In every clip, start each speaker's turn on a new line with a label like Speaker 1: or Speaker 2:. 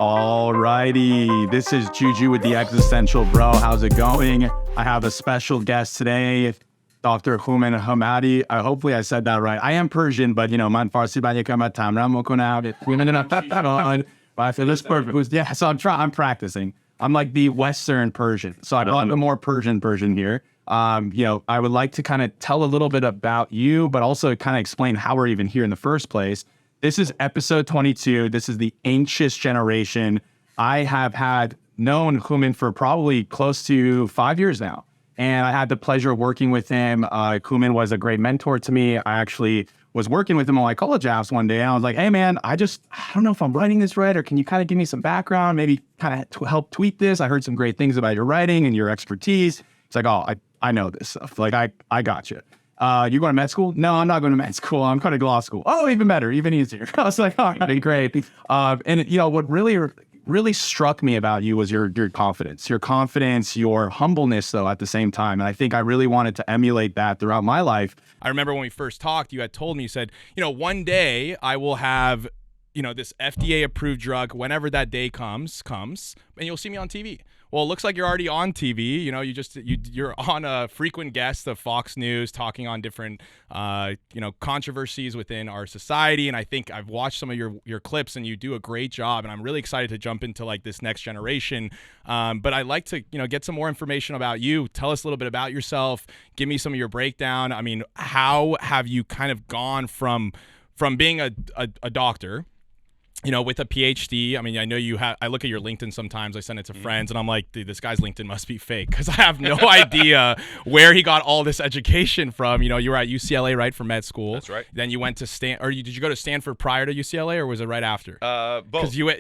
Speaker 1: All righty. This is Juju with the Existential, bro. How's it going? I have a special guest today, Dr. Houmen Hamadi. Hopefully I said that right. I am Persian, but man Farsi ba yekam tamram mikonam. This perfect. Yeah, so I'm practicing. I'm like the Western Persian. So I got the more Persian here. I would like to kind of tell a little bit about you, but also kind of explain how we're even here in the first place. This is episode 22. This is the anxious generation. I have known Houmen for probably close to 5 years now. And I had the pleasure of working with him. Houmen was a great mentor to me. I actually was working with him on my college apps one day. And I was like, hey man, I don't know if I'm writing this right, or can you kind of give me some background, maybe kind of help tweak this? I heard some great things about your writing and your expertise. It's like, oh, I know this stuff. Like I got you. You going to med school? No, I'm not going to med school. I'm going to law school. Oh, even better, even easier. I was like, oh, great. And what really struck me about you was your confidence, your humbleness, though, at the same time. And I think I really wanted to emulate that throughout my life.
Speaker 2: I remember when we first talked, you had told me, you said, one day I will have, this FDA approved drug, whenever that day comes, and you'll see me on TV. Well, it looks like you're already on TV. You're on a frequent guest of Fox News, talking on different, controversies within our society. And I think I've watched some of your clips, and you do a great job. And I'm really excited to jump into like this next generation. But I'd like to, get some more information about you. Tell us a little bit about yourself. Give me some of your breakdown. I mean, how have you kind of gone from being a doctor, with a PhD? I mean, I know you have, I look at your LinkedIn sometimes, I send it to friends, and I'm like, dude, this guy's LinkedIn must be fake, because I have no idea where he got all this education from. You were at UCLA, right, for med school. That's
Speaker 3: right.
Speaker 2: Then you went to did you go to Stanford prior to UCLA, or was it right after?
Speaker 3: Both.
Speaker 2: Because you're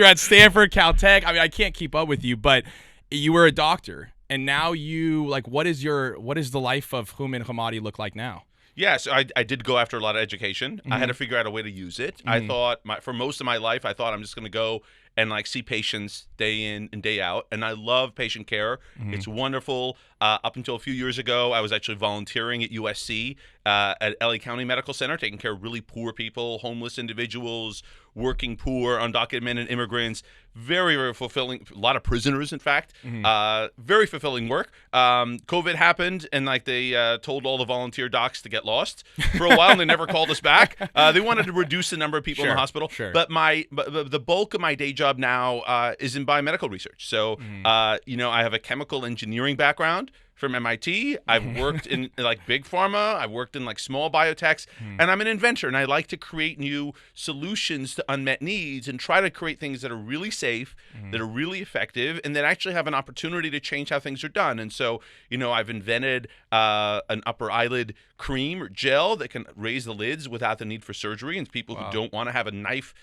Speaker 2: at Stanford, Caltech. I mean, I can't keep up with you, but you were a doctor, and now what is the life of Houmen Hamadi look like now?
Speaker 3: Yeah, so I did go after a lot of education. Mm-hmm. I had to figure out a way to use it. Mm-hmm. I thought for most of my life, I thought I'm just going to go and see patients day in and day out. And I love patient care. Mm-hmm. It's wonderful. Up until a few years ago, I was actually volunteering at USC at LA County Medical Center, taking care of really poor people, homeless individuals, working poor, undocumented immigrants. Very, very fulfilling. A lot of prisoners, in fact. Mm-hmm. Very fulfilling work. COVID happened, and they told all the volunteer docs to get lost for a while, and they never called us back. They wanted to reduce the number of people in the hospital. Sure. But the bulk of my day job now is in biomedical research. So, I have a chemical engineering background from MIT. I've worked in big pharma. I've worked in small biotechs, and I'm an inventor, and I like to create new solutions to unmet needs and try to create things that are really safe, that are really effective, and that actually have an opportunity to change how things are done. And so, I've invented an upper eyelid cream or gel that can raise the lids without the need for surgery, and people who don't want to have a knife,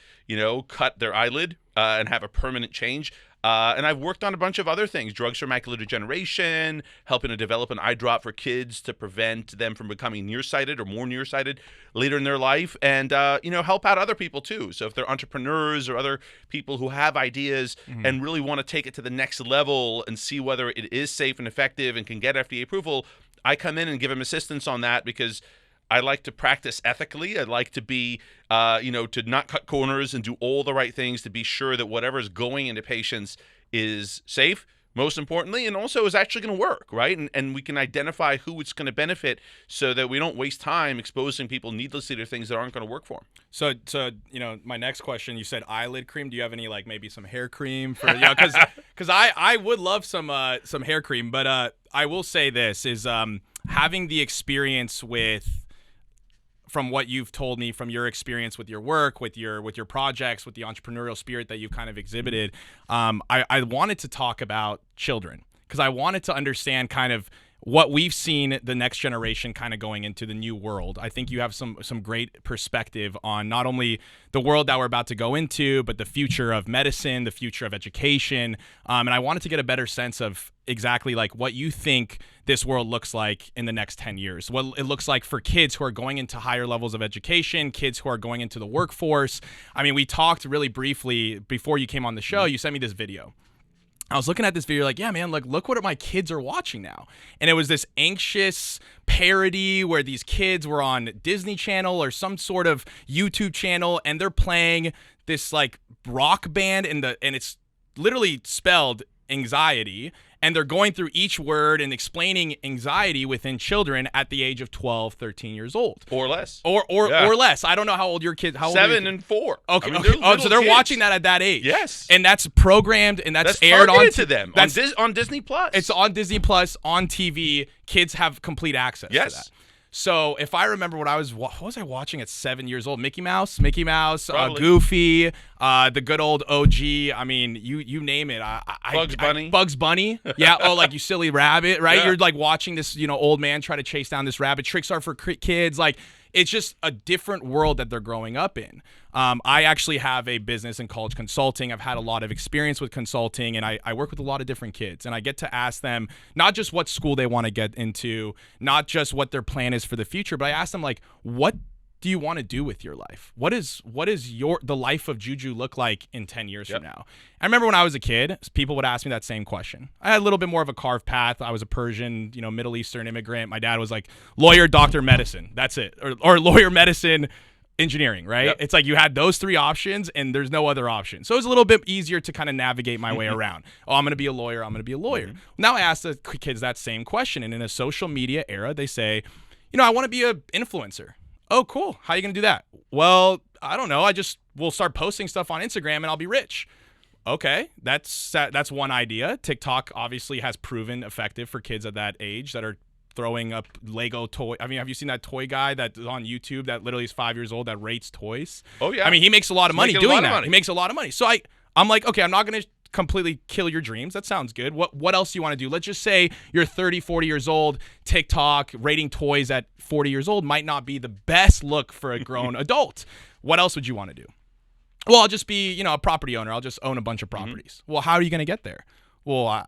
Speaker 3: cut their eyelid and have a permanent change. And I've worked on a bunch of other things, drugs for macular degeneration, helping to develop an eye drop for kids to prevent them from becoming nearsighted or more nearsighted later in their life, and, help out other people too. So if they're entrepreneurs or other people who have ideas and really want to take it to the next level and see whether it is safe and effective and can get FDA approval, I come in and give them assistance on that, because I like to practice ethically. I like to be, to not cut corners and do all the right things to be sure that whatever's going into patients is safe, most importantly, and also is actually going to work, right? And we can identify who it's going to benefit, so that we don't waste time exposing people needlessly to things that aren't going to work for them.
Speaker 2: So my next question, you said eyelid cream. Do you have any maybe some hair cream for because I would love some hair cream, but I will say this is having the experience from what you've told me, from your experience with your work, with your projects, with the entrepreneurial spirit that you've kind of exhibited, I wanted to talk about children, because I wanted to understand kind of what we've seen the next generation kind of going into the new world. I think you have some great perspective on not only the world that we're about to go into, but the future of medicine, the future of education. And I wanted to get a better sense of exactly what you think this world looks like in the next 10 years. What it looks like for kids who are going into higher levels of education, kids who are going into the workforce. I mean, we talked really briefly before you came on the show. You sent me this video. I was looking at this video like, yeah, man, like look what my kids are watching now. And it was this anxious parody where these kids were on Disney Channel or some sort of YouTube channel, and they're playing this like rock band and it's literally spelled anxiety, and they're going through each word and explaining anxiety within children at the age of 12, 13 years old.
Speaker 3: Or less.
Speaker 2: Or less. I don't know how old your kids are.
Speaker 3: 7 and 4.
Speaker 2: Okay.
Speaker 3: I mean,
Speaker 2: okay. So they're
Speaker 3: kids.
Speaker 2: watching that at that age.
Speaker 3: Yes.
Speaker 2: And that's programmed and that's aired
Speaker 3: targeted
Speaker 2: on
Speaker 3: to them on Disney Plus.
Speaker 2: It's on Disney Plus on TV. Kids have complete access to that. So if I remember what was I watching at 7 years old? Mickey Mouse, Goofy, the good old OG. I mean, you name it. Bugs Bunny. Yeah. Oh, like you silly rabbit, right?
Speaker 3: Yeah.
Speaker 2: You're like watching this, old man try to chase down this rabbit. Tricks are for kids. Like it's just a different world that they're growing up in. I actually have a business in college consulting. I've had a lot of experience with consulting, and I work with a lot of different kids, and I get to ask them not just what school they want to get into, not just what their plan is for the future, but I ask them like, what do you want to do with your life? What is the life of Juju look like in 10 years from now? I remember when I was a kid, people would ask me that same question. I had a little bit more of a carved path. I was a Persian, Middle Eastern immigrant. My dad was like lawyer, doctor, medicine. That's it. Or lawyer, medicine, engineering, right?
Speaker 3: Yep.
Speaker 2: It's like you had those three options and there's no other option. So it was a little bit easier to kind of navigate my way around. Oh, I'm going to be a lawyer. I'm going to be a lawyer. Now I ask the kids that same question. And in a social media era, they say, I want to be an influencer. Oh, cool. How are you going to do that? Well, I don't know. We'll start posting stuff on Instagram and I'll be rich. Okay, that's one idea. TikTok obviously has proven effective for kids at that age that are throwing up Lego toy. I mean, have you seen that toy guy that's on YouTube that literally is 5 years old that rates toys?
Speaker 3: Oh, yeah.
Speaker 2: I mean, he makes a lot of money doing that. He makes a lot of money. So I'm like, okay, I'm not going to completely kill your dreams. That sounds good. What else do you want to do? Let's just say you're 30, 40 years old. TikTok, rating toys at 40 years old might not be the best look for a grown adult. What else would you want to do? Well, I'll just be, a property owner. I'll just own a bunch of properties. Well, how are you going to get there? Well,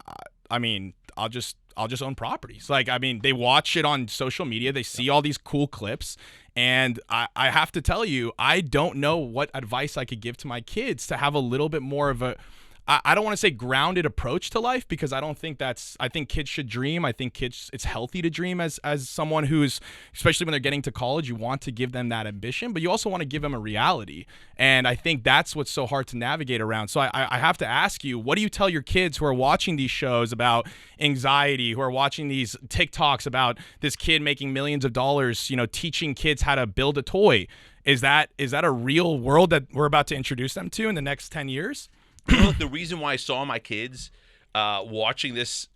Speaker 2: I mean, I'll just own properties. Like, I mean, they watch it on social media. They see all these cool clips. And I have to tell you, I don't know what advice I could give to my kids to have a little bit more of I don't want to say grounded approach to life, because I think kids should dream. I think it's healthy to dream as someone who's, especially when they're getting to college, you want to give them that ambition, but you also want to give them a reality. And I think that's what's so hard to navigate around. So I have to ask you, what do you tell your kids who are watching these shows about anxiety, who are watching these TikToks about this kid making millions of dollars, teaching kids how to build a toy? Is that a real world that we're about to introduce them to in the next 10 years?
Speaker 3: The reason why I saw my kids watching this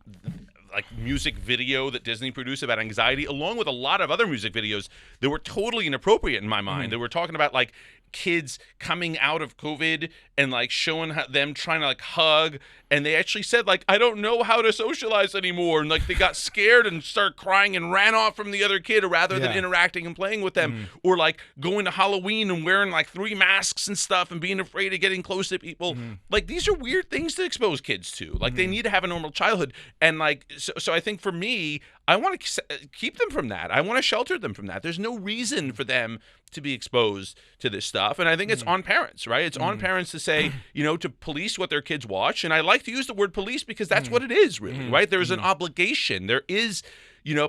Speaker 3: like music video that Disney produced about anxiety, along with a lot of other music videos that were totally inappropriate in my mind. They were talking about like kids coming out of COVID and like showing them trying to like hug, and they actually said like, I don't know how to socialize anymore, and like they got scared and started crying and ran off from the other kid rather than interacting and playing with them, or like going to Halloween and wearing like 3 masks and stuff and being afraid of getting close to people. Like, these are weird things to expose kids to. Like, they need to have a normal childhood, and like so I think for me, I want to keep them from that. I want to shelter them from that. There's no reason for them to be exposed to this stuff. And I think it's on parents, right? It's on parents to say, to police what their kids watch. And I like to use the word police because that's what it is, really, right? There's an obligation. There is,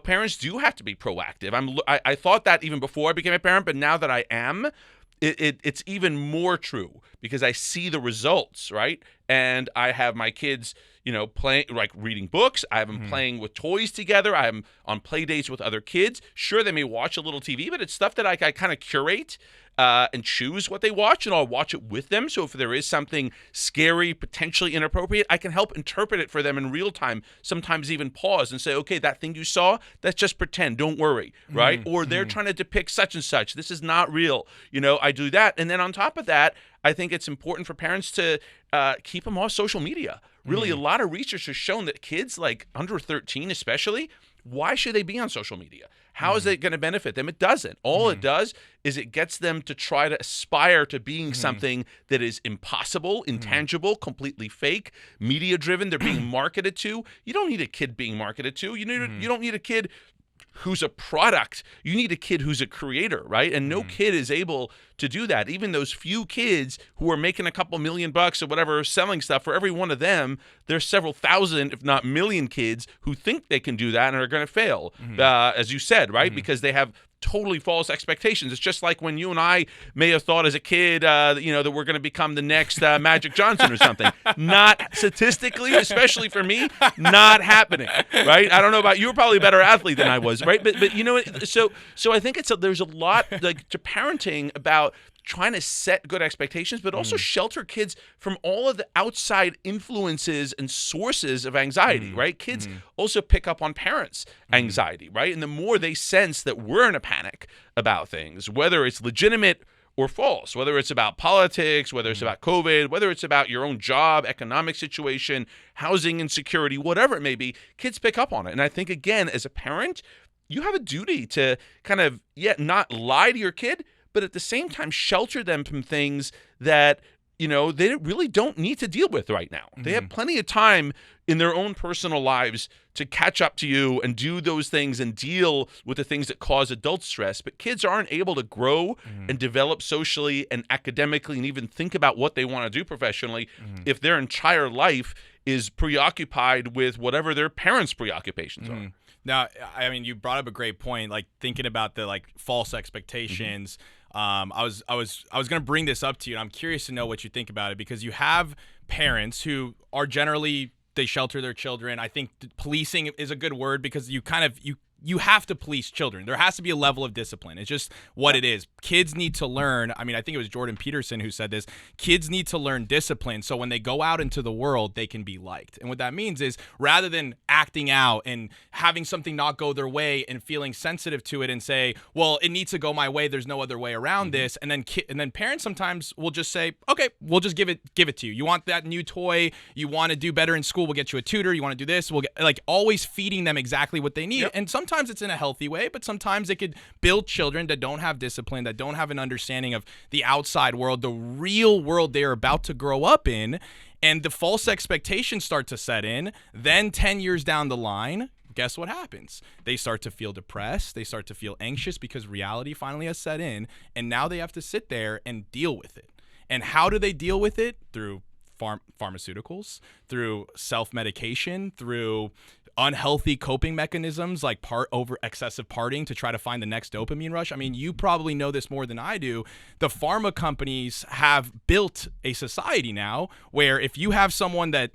Speaker 3: parents do have to be proactive. I thought that even before I became a parent, but now that I am, it's even more true because I see the results, right? And I have my kids, playing, like reading books. I have them playing with toys together. I am on play dates with other kids. Sure, they may watch a little TV, but it's stuff that I kind of curate and choose what they watch, and I'll watch it with them. So if there is something scary, potentially inappropriate, I can help interpret it for them in real time, sometimes even pause and say, okay, that thing you saw, that's just pretend, don't worry, right? Or they're trying to depict such and such. This is not real. I do that. And then on top of that, I think it's important for parents to keep them off social media. Really, a lot of research has shown that kids like under 13 especially, why should they be on social media? How is it going to benefit them? It doesn't. All it does is it gets them to try to aspire to being something that is impossible, intangible, completely fake, media-driven. They're being marketed to. You don't need a kid being marketed to. You don't need a kid who's a product. You need a kid who's a creator, right? And no kid is able to do that. Even those few kids who are making a couple $1,000,000 or whatever selling stuff, for every one of them, there's several thousand, if not million kids who think they can do that and are going to fail, as you said, right? Because they have totally false expectations. It's just like when you and I may have thought as a kid, that we're going to become the next Magic Johnson or something. Not statistically, especially for me, not happening, right? I don't know about you. Were probably a better athlete than I was, right? But you know, so I think there's a lot like to parenting about trying to set good expectations, but also shelter kids from all of the outside influences and sources of anxiety, right? Kids also pick up on parents' anxiety, right? And the more they sense that we're in a panic about things, whether it's legitimate or false, whether it's about politics, whether it's about COVID, whether it's about your own job, economic situation, housing insecurity, whatever it may be, kids pick up on it. And I think, again, as a parent, you have a duty to kind of, not lie to your kid, but at the same time shelter them from things that, they really don't need to deal with right now. They have plenty of time in their own personal lives to catch up to you and do those things and deal with the things that cause adult stress. But kids aren't able to grow and develop socially and academically and even think about what they want to do professionally if their entire life is preoccupied with whatever their parents' preoccupations are.
Speaker 2: Now, I mean, you brought up a great point, like thinking about the false expectations. I was going to bring this up to you, and I'm curious to know what you think about it, because you have parents who are generally, they shelter their children. I think policing is a good word, because you have to police children. There has to be a level of discipline. It's just what it is. Kids need to learn. I mean, I think it was Jordan Peterson who said this. Kids need to learn discipline so when they go out into the world, they can be liked. And what that means is, rather than acting out and having something not go their way and feeling sensitive to it and say, well, it needs to go my way, there's no other way around this. And then parents sometimes will just say, okay, we'll just give it to you. You want that new toy? You want to do better in school? We'll get you a tutor. You want to do this? We'll get, always feeding them exactly what they need. Yep. And sometimes it's in a healthy way, but sometimes it could build children that don't have discipline, that don't have an understanding of the outside world, the real world they're about to grow up in, and the false expectations start to set in. Then 10 years down the line, guess what happens? They start to feel depressed. They start to feel anxious because reality finally has set in, and now they have to sit there and deal with it. And how do they deal with it? Through pharmaceuticals, through self-medication, through unhealthy coping mechanisms like excessive partying to try to find the next dopamine rush. I mean, you probably know this more than I do. The pharma companies have built a society now where if you have someone that,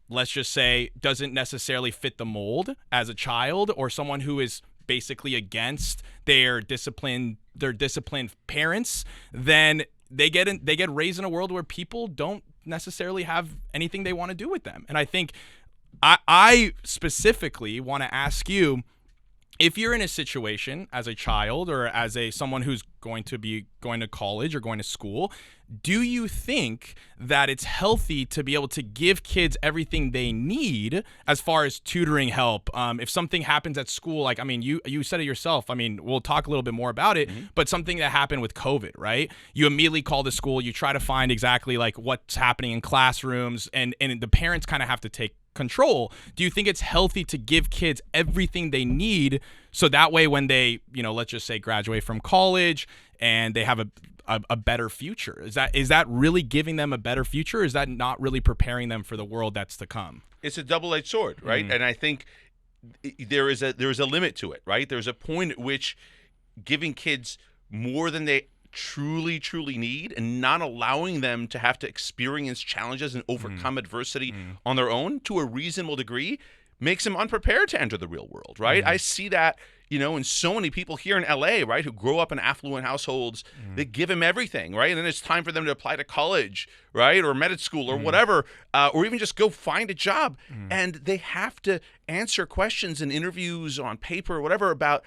Speaker 2: let's just say, doesn't necessarily fit the mold as a child, or someone who is basically against their disciplined parents, then they get raised in a world where people don't necessarily have anything they want to do with them. And I think I specifically want to ask you, if you're in a situation as a child or as someone who's going to college or going to school, do you think that it's healthy to be able to give kids everything they need as far as tutoring help? If something happens at school, like, I mean, you said it yourself. I mean, we'll talk a little bit more about it, but something that happened with COVID, right? You immediately call the school, you try to find exactly like what's happening in classrooms, and the parents kind of have to take control. Do you think it's healthy to give kids everything they need so that way when they, let's just say graduate from college and they have a better future? Is that really giving them a better future? Or is that not really preparing them for the world that's to come? It's
Speaker 3: a double-edged sword, right? And I think there is a limit to it, right? There's a point at which giving kids more than they truly need and not allowing them to have to experience challenges and overcome adversity on their own to a reasonable degree makes them unprepared to enter the real world, right? I see that, in so many people here in LA, right, who grow up in affluent households that give them everything, right? And then it's time for them to apply to college, right, or med school or whatever, or even just go find a job. And they have to answer questions in interviews on paper or whatever about,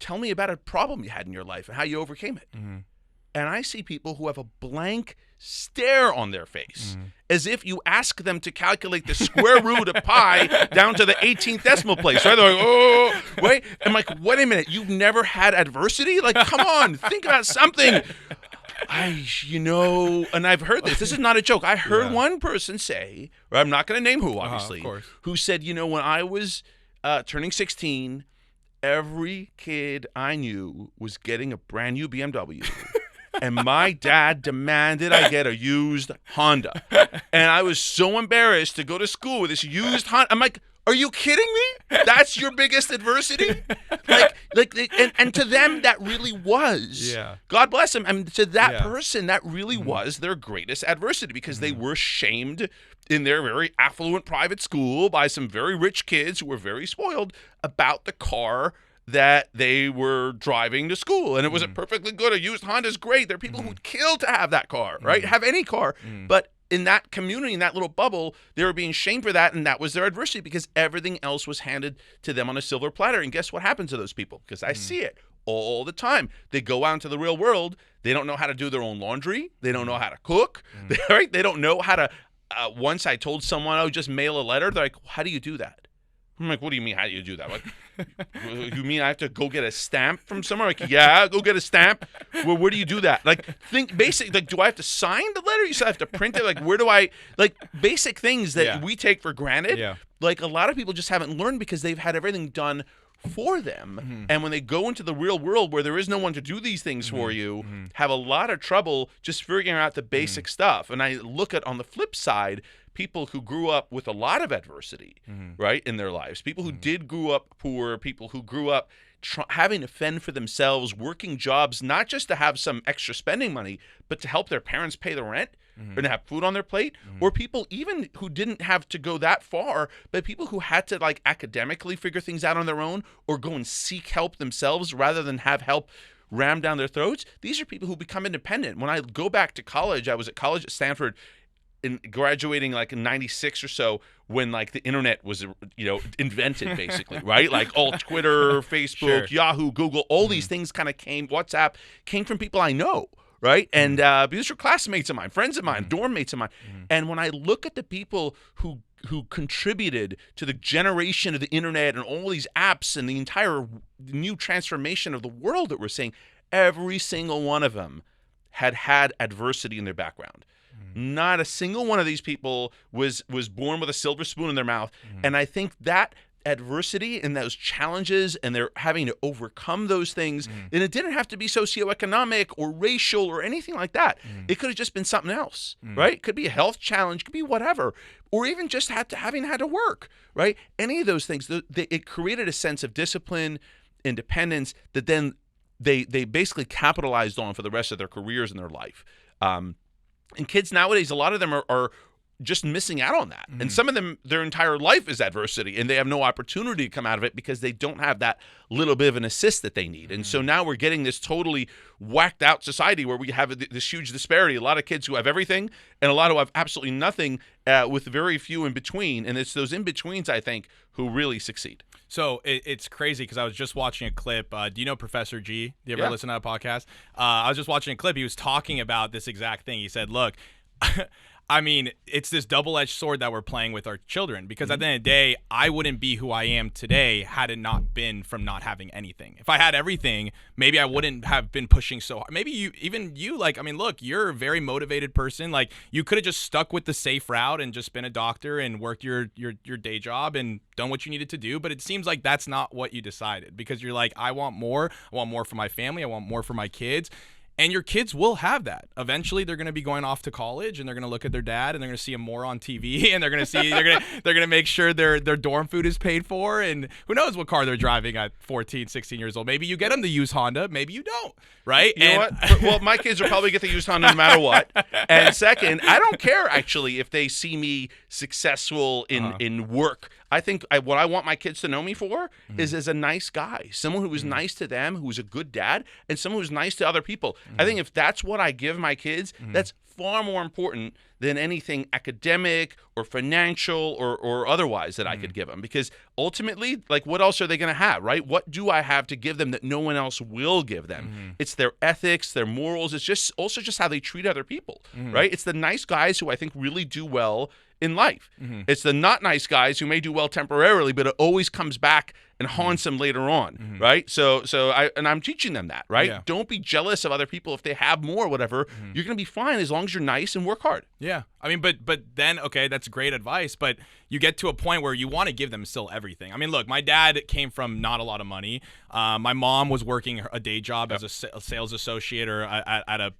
Speaker 3: tell me about a problem you had in your life and how you overcame it. And I see people who have a blank stare on their face, as if you ask them to calculate the square root of pi down to the 18th decimal place, right? They're like, oh, wait. I'm like, wait a minute, you've never had adversity? Like, come on, think about something. And I've heard this. This is not a joke. I heard one person say, or I'm not going to name who, obviously, who said, when I was turning 16, every kid I knew was getting a brand new BMW. And my dad demanded I get a used Honda. And I was so embarrassed to go to school with this used Honda. I'm like, are you kidding me? That's your biggest adversity? And to them, that really was.
Speaker 2: Yeah.
Speaker 3: God bless them. And to that
Speaker 2: Yeah.
Speaker 3: person, that really was their greatest adversity because they were shamed in their very affluent private school by some very rich kids who were very spoiled about the car that they were driving to school. And it was a perfectly good. A used Honda's great. There are people who'd kill to have that car, right? Have any car. But in that community, in that little bubble, they were being shamed for that, and that was their adversity because everything else was handed to them on a silver platter. And guess what happens to those people? Because I see it all the time. They go out into the real world. They don't know how to do their own laundry. They don't know how to cook. Right? They don't know how to. Once I told someone, "Oh, just mail a letter." They're like, "How do you do that?" I'm like, "What do you mean? How do you do that? Like, you mean I have to go get a stamp from somewhere?" Like, yeah, go get a stamp. Well, where do you do that? Like, think basic. Like, do I have to sign the letter? You said I have to print it. Like, where do I? Like, basic things that we take for granted.
Speaker 2: Yeah.
Speaker 3: Like, a lot of people just haven't learned because they've had everything done for them. And when they go into the real world where there is no one to do these things for you, have a lot of trouble just figuring out the basic stuff. And I look at, on the flip side, people who grew up with a lot of adversity, right, in their lives. People who did grow up poor, people who grew up having to fend for themselves, working jobs, not just to have some extra spending money, but to help their parents pay the rent or to have food on their plate, or people even who didn't have to go that far, but people who had to like academically figure things out on their own or go and seek help themselves rather than have help rammed down their throats. These are people who become independent. When I go back to college, I was at college at Stanford, in graduating like in 96 or so, when like the internet was, invented basically, right? Like all Twitter, Facebook, Yahoo, Google, all these things kind of came, WhatsApp came from people I know, right? And these are classmates of mine, friends of mine, dorm mates of mine. And when I look at the people who contributed to the generation of the internet and all these apps and the entire new transformation of the world that we're seeing, every single one of them had adversity in their background. Not a single one of these people was born with a silver spoon in their mouth. And I think that adversity and those challenges, and they're having to overcome those things, and it didn't have to be socioeconomic or racial or anything like that. It could have just been something else, right? It could be a health challenge, could be whatever, or even just having had to work, right? Any of those things, it created a sense of discipline, independence that then they basically capitalized on for the rest of their careers and their life. And kids nowadays, a lot of them are just missing out on that. And some of them, their entire life is adversity, and they have no opportunity to come out of it because they don't have that little bit of an assist that they need. And so now we're getting this totally whacked out society where we have this huge disparity. A lot of kids who have everything and a lot who have absolutely nothing, with very few in between. And it's those in-betweens, I think, who really succeed.
Speaker 2: So it's crazy because I was just watching a clip. Do you know Professor G? Do you ever listen to that podcast? I was just watching a clip. He was talking about this exact thing. He said, look, I mean, it's this double-edged sword that we're playing with our children because at the end of the day, I wouldn't be who I am today had it not been from not having anything. If I had everything, maybe I wouldn't have been pushing so hard. Maybe you, like, I mean, look, you're a very motivated person. Like, you could have just stuck with the safe route and just been a doctor and worked your day job and done what you needed to do. But it seems like that's not what you decided because you're like, I want more. I want more for my family. I want more for my kids. And your kids will have that. Eventually, they're going to be going off to college, and they're going to look at their dad, and they're going to see him more on TV, and they're going to see they're going to make sure their dorm food is paid for, and who knows what car they're driving at 14, 16 years old. Maybe you get them the used Honda, maybe you don't, right?
Speaker 3: You know what? Well, my kids will probably get the used Honda no matter what. And second, I don't care actually if they see me successful in work. I think what I want my kids to know me for is as a nice guy, someone who is nice to them, who's a good dad, and someone who's nice to other people. I think if that's what I give my kids, that's far more important than anything academic or financial or otherwise that I could give them. Because ultimately, like, what else are they going to have, right? What do I have to give them that no one else will give them? It's their ethics, their morals. It's just also just how they treat other people, right? It's the nice guys who I think really do well in life. It's the not nice guys who may do well temporarily, but it always comes back and haunts them later on, right? So I'm teaching them that, right?
Speaker 2: Yeah.
Speaker 3: Don't be jealous of other people if they have more or whatever. You're going to be fine as long as you're nice and work hard.
Speaker 2: Yeah. I mean, but then, okay, that's great advice, but you get to a point where you want to give them still everything. I mean, look, my dad came from not a lot of money. My mom was working a day job as a sales associate or at a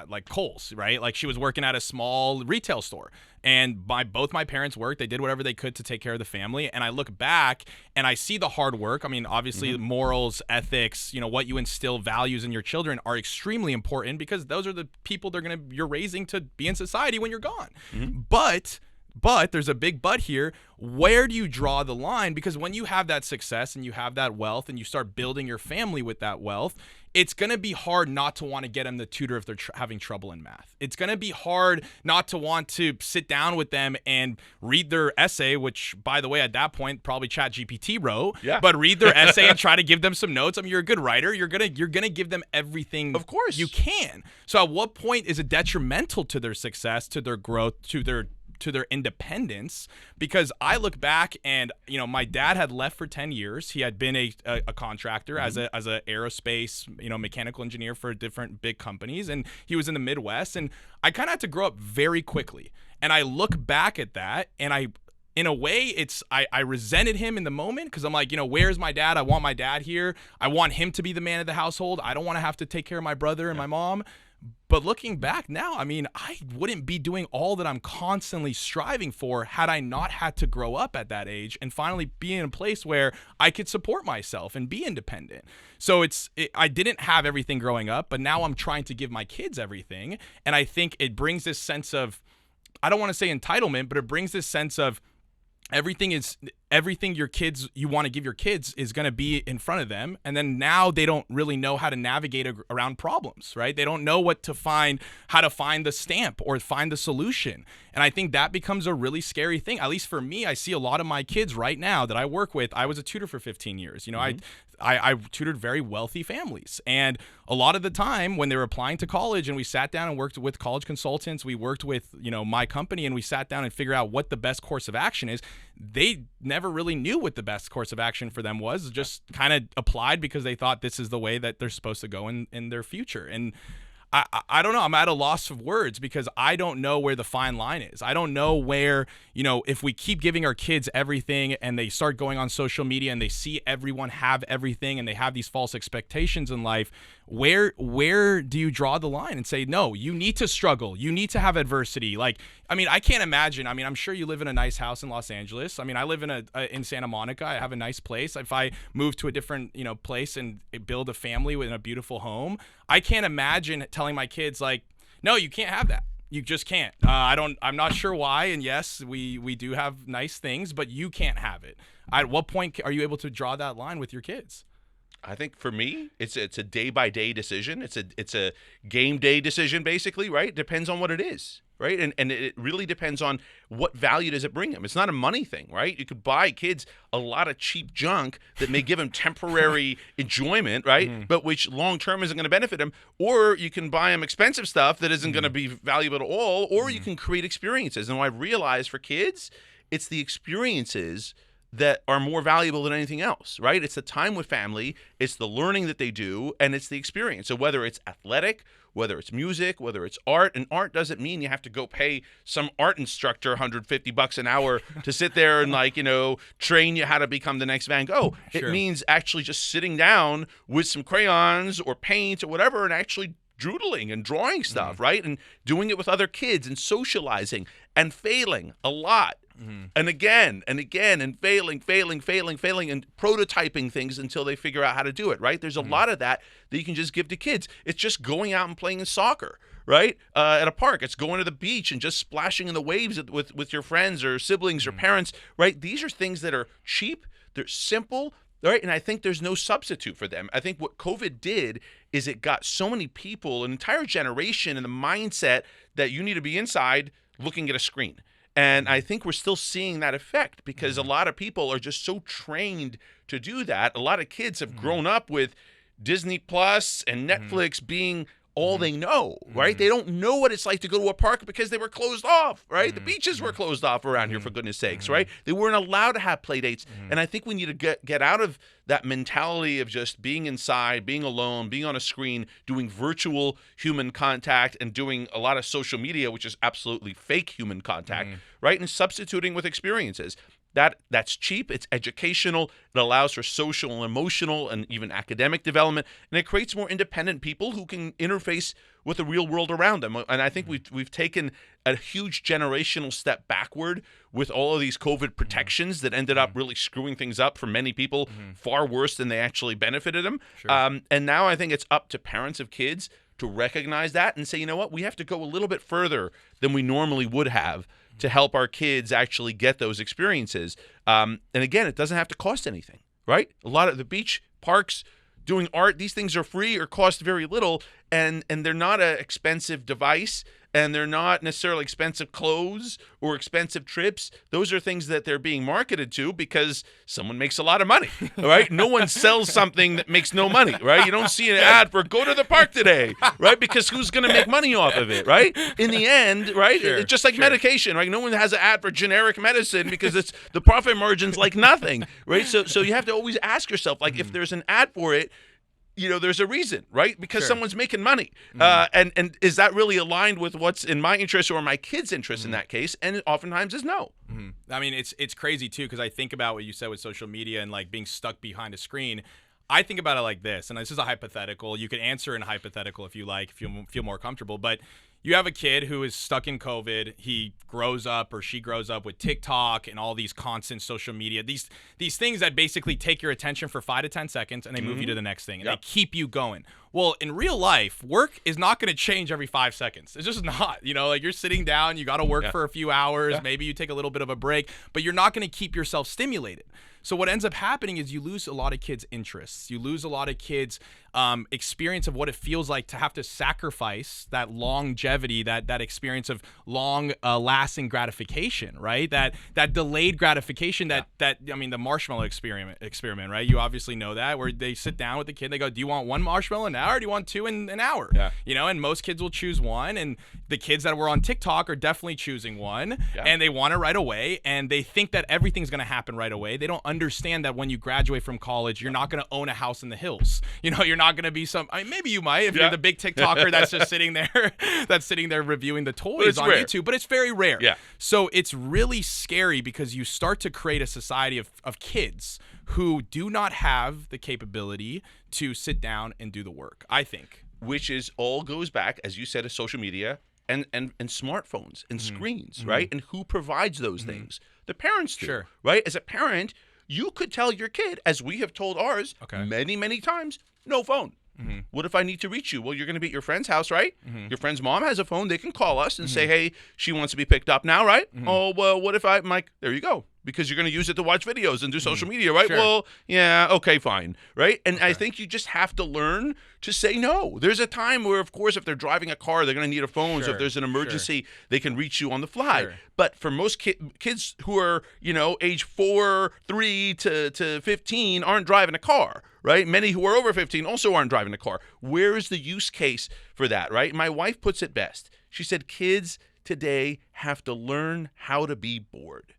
Speaker 2: like Kohl's, right? Like she was working at a small retail store. And both my parents worked. They did whatever they could to take care of the family. And I look back and I see the hard work. I mean, obviously, morals, ethics, what you instill values in your children are extremely important because those are the people you're raising to be in society when you're gone. But there's a big but here. Where do you draw the line? Because when you have that success and you have that wealth and you start building your family with that wealth, it's going to be hard not to want to get them the tutor if they're having trouble in math. It's going to be hard not to want to sit down with them and read their essay, which, by the way, at that point, probably ChatGPT wrote.
Speaker 3: Yeah.
Speaker 2: But read their essay and try to give them some notes. I mean, you're a good writer. You're gonna give them everything.
Speaker 3: Of course.
Speaker 2: You can. So at what point is it detrimental to their success, to their growth, to their independence? Because I look back and my dad had left for 10 years. He had been a contractor as a aerospace mechanical engineer for different big companies, and he was in the Midwest, and I kind of had to grow up very quickly. And I look back at that and in a way, I resented him in the moment because I'm like, where's my dad? I want my dad here. I want him to be the man of the household. I don't want to have to take care of my brother and my mom. But looking back now, I mean, I wouldn't be doing all that I'm constantly striving for had I not had to grow up at that age and finally be in a place where I could support myself and be independent. So I didn't have everything growing up, but now I'm trying to give my kids everything. And I think it brings this sense of, I don't want to say entitlement, but it brings this sense of everything you want to give your kids is going to be in front of them. And then now they don't really know how to navigate around problems, right? They don't know how to find the stamp or find the solution. And I think that becomes a really scary thing. At least for me, I see a lot of my kids right now that I work with. I was a tutor for 15 years. I tutored very wealthy families. And a lot of the time when they were applying to college and we sat down and worked with college consultants, we worked with, my company, and we sat down and figured out what the best course of action is. They never really knew what the best course of action for them was, just kind of applied because they thought this is the way that they're supposed to go in their future. And I don't know. I'm at a loss of words because I don't know where the fine line is. I don't know where, if we keep giving our kids everything and they start going on social media and they see everyone have everything and they have these false expectations in life, where do you draw the line and say, no, you need to struggle. You need to have adversity. Like, I mean, I can't imagine. I mean, I'm sure you live in a nice house in Los Angeles. I mean, I live in Santa Monica. I have a nice place. If I move to a different, place and build a family within a beautiful home, I can't imagine telling my kids like, no, you can't have that. You just can't. I'm not sure why. And yes, we do have nice things, but you can't have it. At what point are you able to draw that line with your kids?
Speaker 3: I think for me, it's a day by day decision. It's a game day decision, basically, right? Depends on what it is, right? And it really depends on what value does it bring them. It's not a money thing, right? You could buy kids a lot of cheap junk that may give them temporary enjoyment, right? But which long term isn't going to benefit them. Or you can buy them expensive stuff that isn't going to be valuable at all. Or you can create experiences. And what I've realized for kids, it's the experiences that are more valuable than anything else, right? It's the time with family, it's the learning that they do, and it's the experience. So whether it's athletic, whether it's music, whether it's art, and art doesn't mean you have to go pay some art instructor $150 an hour to sit there and train you how to become the next Van Gogh.
Speaker 2: Sure.
Speaker 3: It means actually just sitting down with some crayons or paint or whatever and actually doodling and drawing stuff, right? And doing it with other kids and socializing and failing a lot. And again and again and failing and prototyping things until they figure out how to do it, right? There's a lot of that you can just give to kids. It's just going out and playing soccer, right? At a park. It's going to the beach and just splashing in the waves with your friends or siblings or parents, right? These are things that are cheap, they're simple, right? And I think there's no substitute for them. I think what COVID did is it got so many people, an entire generation, in the mindset that you need to be inside looking at a screen. And I think we're still seeing that effect because a lot of people are just so trained to do that. A lot of kids have grown up with Disney Plus and Netflix being all they know, right? They don't know what it's like to go to a park because they were closed off, right? The beaches were closed off around here, for goodness sakes, right? They weren't allowed to have play dates. And I think we need to get out of that mentality of just being inside, being alone, being on a screen, doing virtual human contact and doing a lot of social media, which is absolutely fake human contact, right? And substituting with experiences. That's cheap, it's educational, it allows for social and emotional and even academic development, and it creates more independent people who can interface with the real world around them. And I think we've taken a huge generational step backward with all of these COVID protections that ended up really screwing things up for many people far worse than they actually benefited them.
Speaker 2: Sure.
Speaker 3: And now I think it's up to parents of kids to recognize that and say, you know what, we have to go a little bit further than we normally would have to help our kids actually get those experiences. And again, it doesn't have to cost anything, right? A lot of the beach, parks, doing art, these things are free or cost very little, and they're not an expensive device, and they're not necessarily expensive clothes or expensive trips. Those are things that they're being marketed to because someone makes a lot of money, right? No one sells something that makes no money, right? You don't see an ad for go to the park today, right? Because who's going to make money off of it, right? In the end, right?
Speaker 2: Sure,
Speaker 3: it's just like medication, right? No one has an ad for generic medicine because it's the profit margin's like nothing, right? So you have to always ask yourself, like, if there's an ad for it, you know, there's a reason, right? Because
Speaker 2: Sure.
Speaker 3: someone's making money. And is that really aligned with what's in my interest or my kids' interest in that case? And it oftentimes is no.
Speaker 2: I mean, it's crazy too, because I think about what you said with social media and like being stuck behind a screen. I think about it like this, and this is a hypothetical. You can answer in a hypothetical if you like, if you feel more comfortable. But you have a kid who is stuck in COVID. He grows up, or she grows up, with TikTok and all these constant social media. These things that basically take your attention for 5 to 10 seconds, and they move you to the next thing, and they keep you going. Well, in real life, work is not going to change every 5 seconds. It's just not. You know, like, you're sitting down, you got to work for a few hours. Maybe you take a little bit of a break, but you're not going to keep yourself stimulated. So what ends up happening is you lose a lot of kids' interests. You lose a lot of kids' experience of what it feels like to have to sacrifice that longevity, that experience of long lasting gratification, right? That delayed gratification, that I mean, the marshmallow experiment, right? You obviously know that, where they sit down with the kid, they go, do you want 1 marshmallow an hour, or do you want 2 in an hour?
Speaker 3: Yeah.
Speaker 2: You know, and most kids will choose 1, and the kids that were on TikTok are definitely choosing 1, and they want it right away, and they think that everything's going to happen right away. They don't understand that when you graduate from college, you're not going to own a house in the hills. You know, you're not going to be I mean, maybe you might if you're the big TikToker that's just sitting there reviewing the toys on
Speaker 3: rare.
Speaker 2: YouTube, but it's very rare.
Speaker 3: Yeah.
Speaker 2: So it's really scary, because you start to create a society of kids who do not have the capability to sit down and do the work, I think.
Speaker 3: Which is all goes back, as you said, to social media and smartphones and screens, right? And who provides those things? The parents do,
Speaker 2: Sure.
Speaker 3: right? As a parent, you could tell your kid, as we have told ours many, many times, no phone. What if I need to reach you? Well, you're going to be at your friend's house, right? Your friend's mom has a phone. They can call us and say, hey, she wants to be picked up now, right? Oh, well, what if I'm like, there you go. Because you're going to use it to watch videos and do social media, right?
Speaker 2: Sure.
Speaker 3: Well, yeah, okay, fine, right? And I think you just have to learn to say no. There's a time where, of course, if they're driving a car, they're going to need a phone. So if there's an emergency, they can reach you on the fly.
Speaker 2: Sure.
Speaker 3: But for most kids who are, you know, age 4, 3 to 15 aren't driving a car, right? Many who are over 15 also aren't driving a car. Where is the use case for that, right? My wife puts it best. She said, kids today have to learn how to be bored.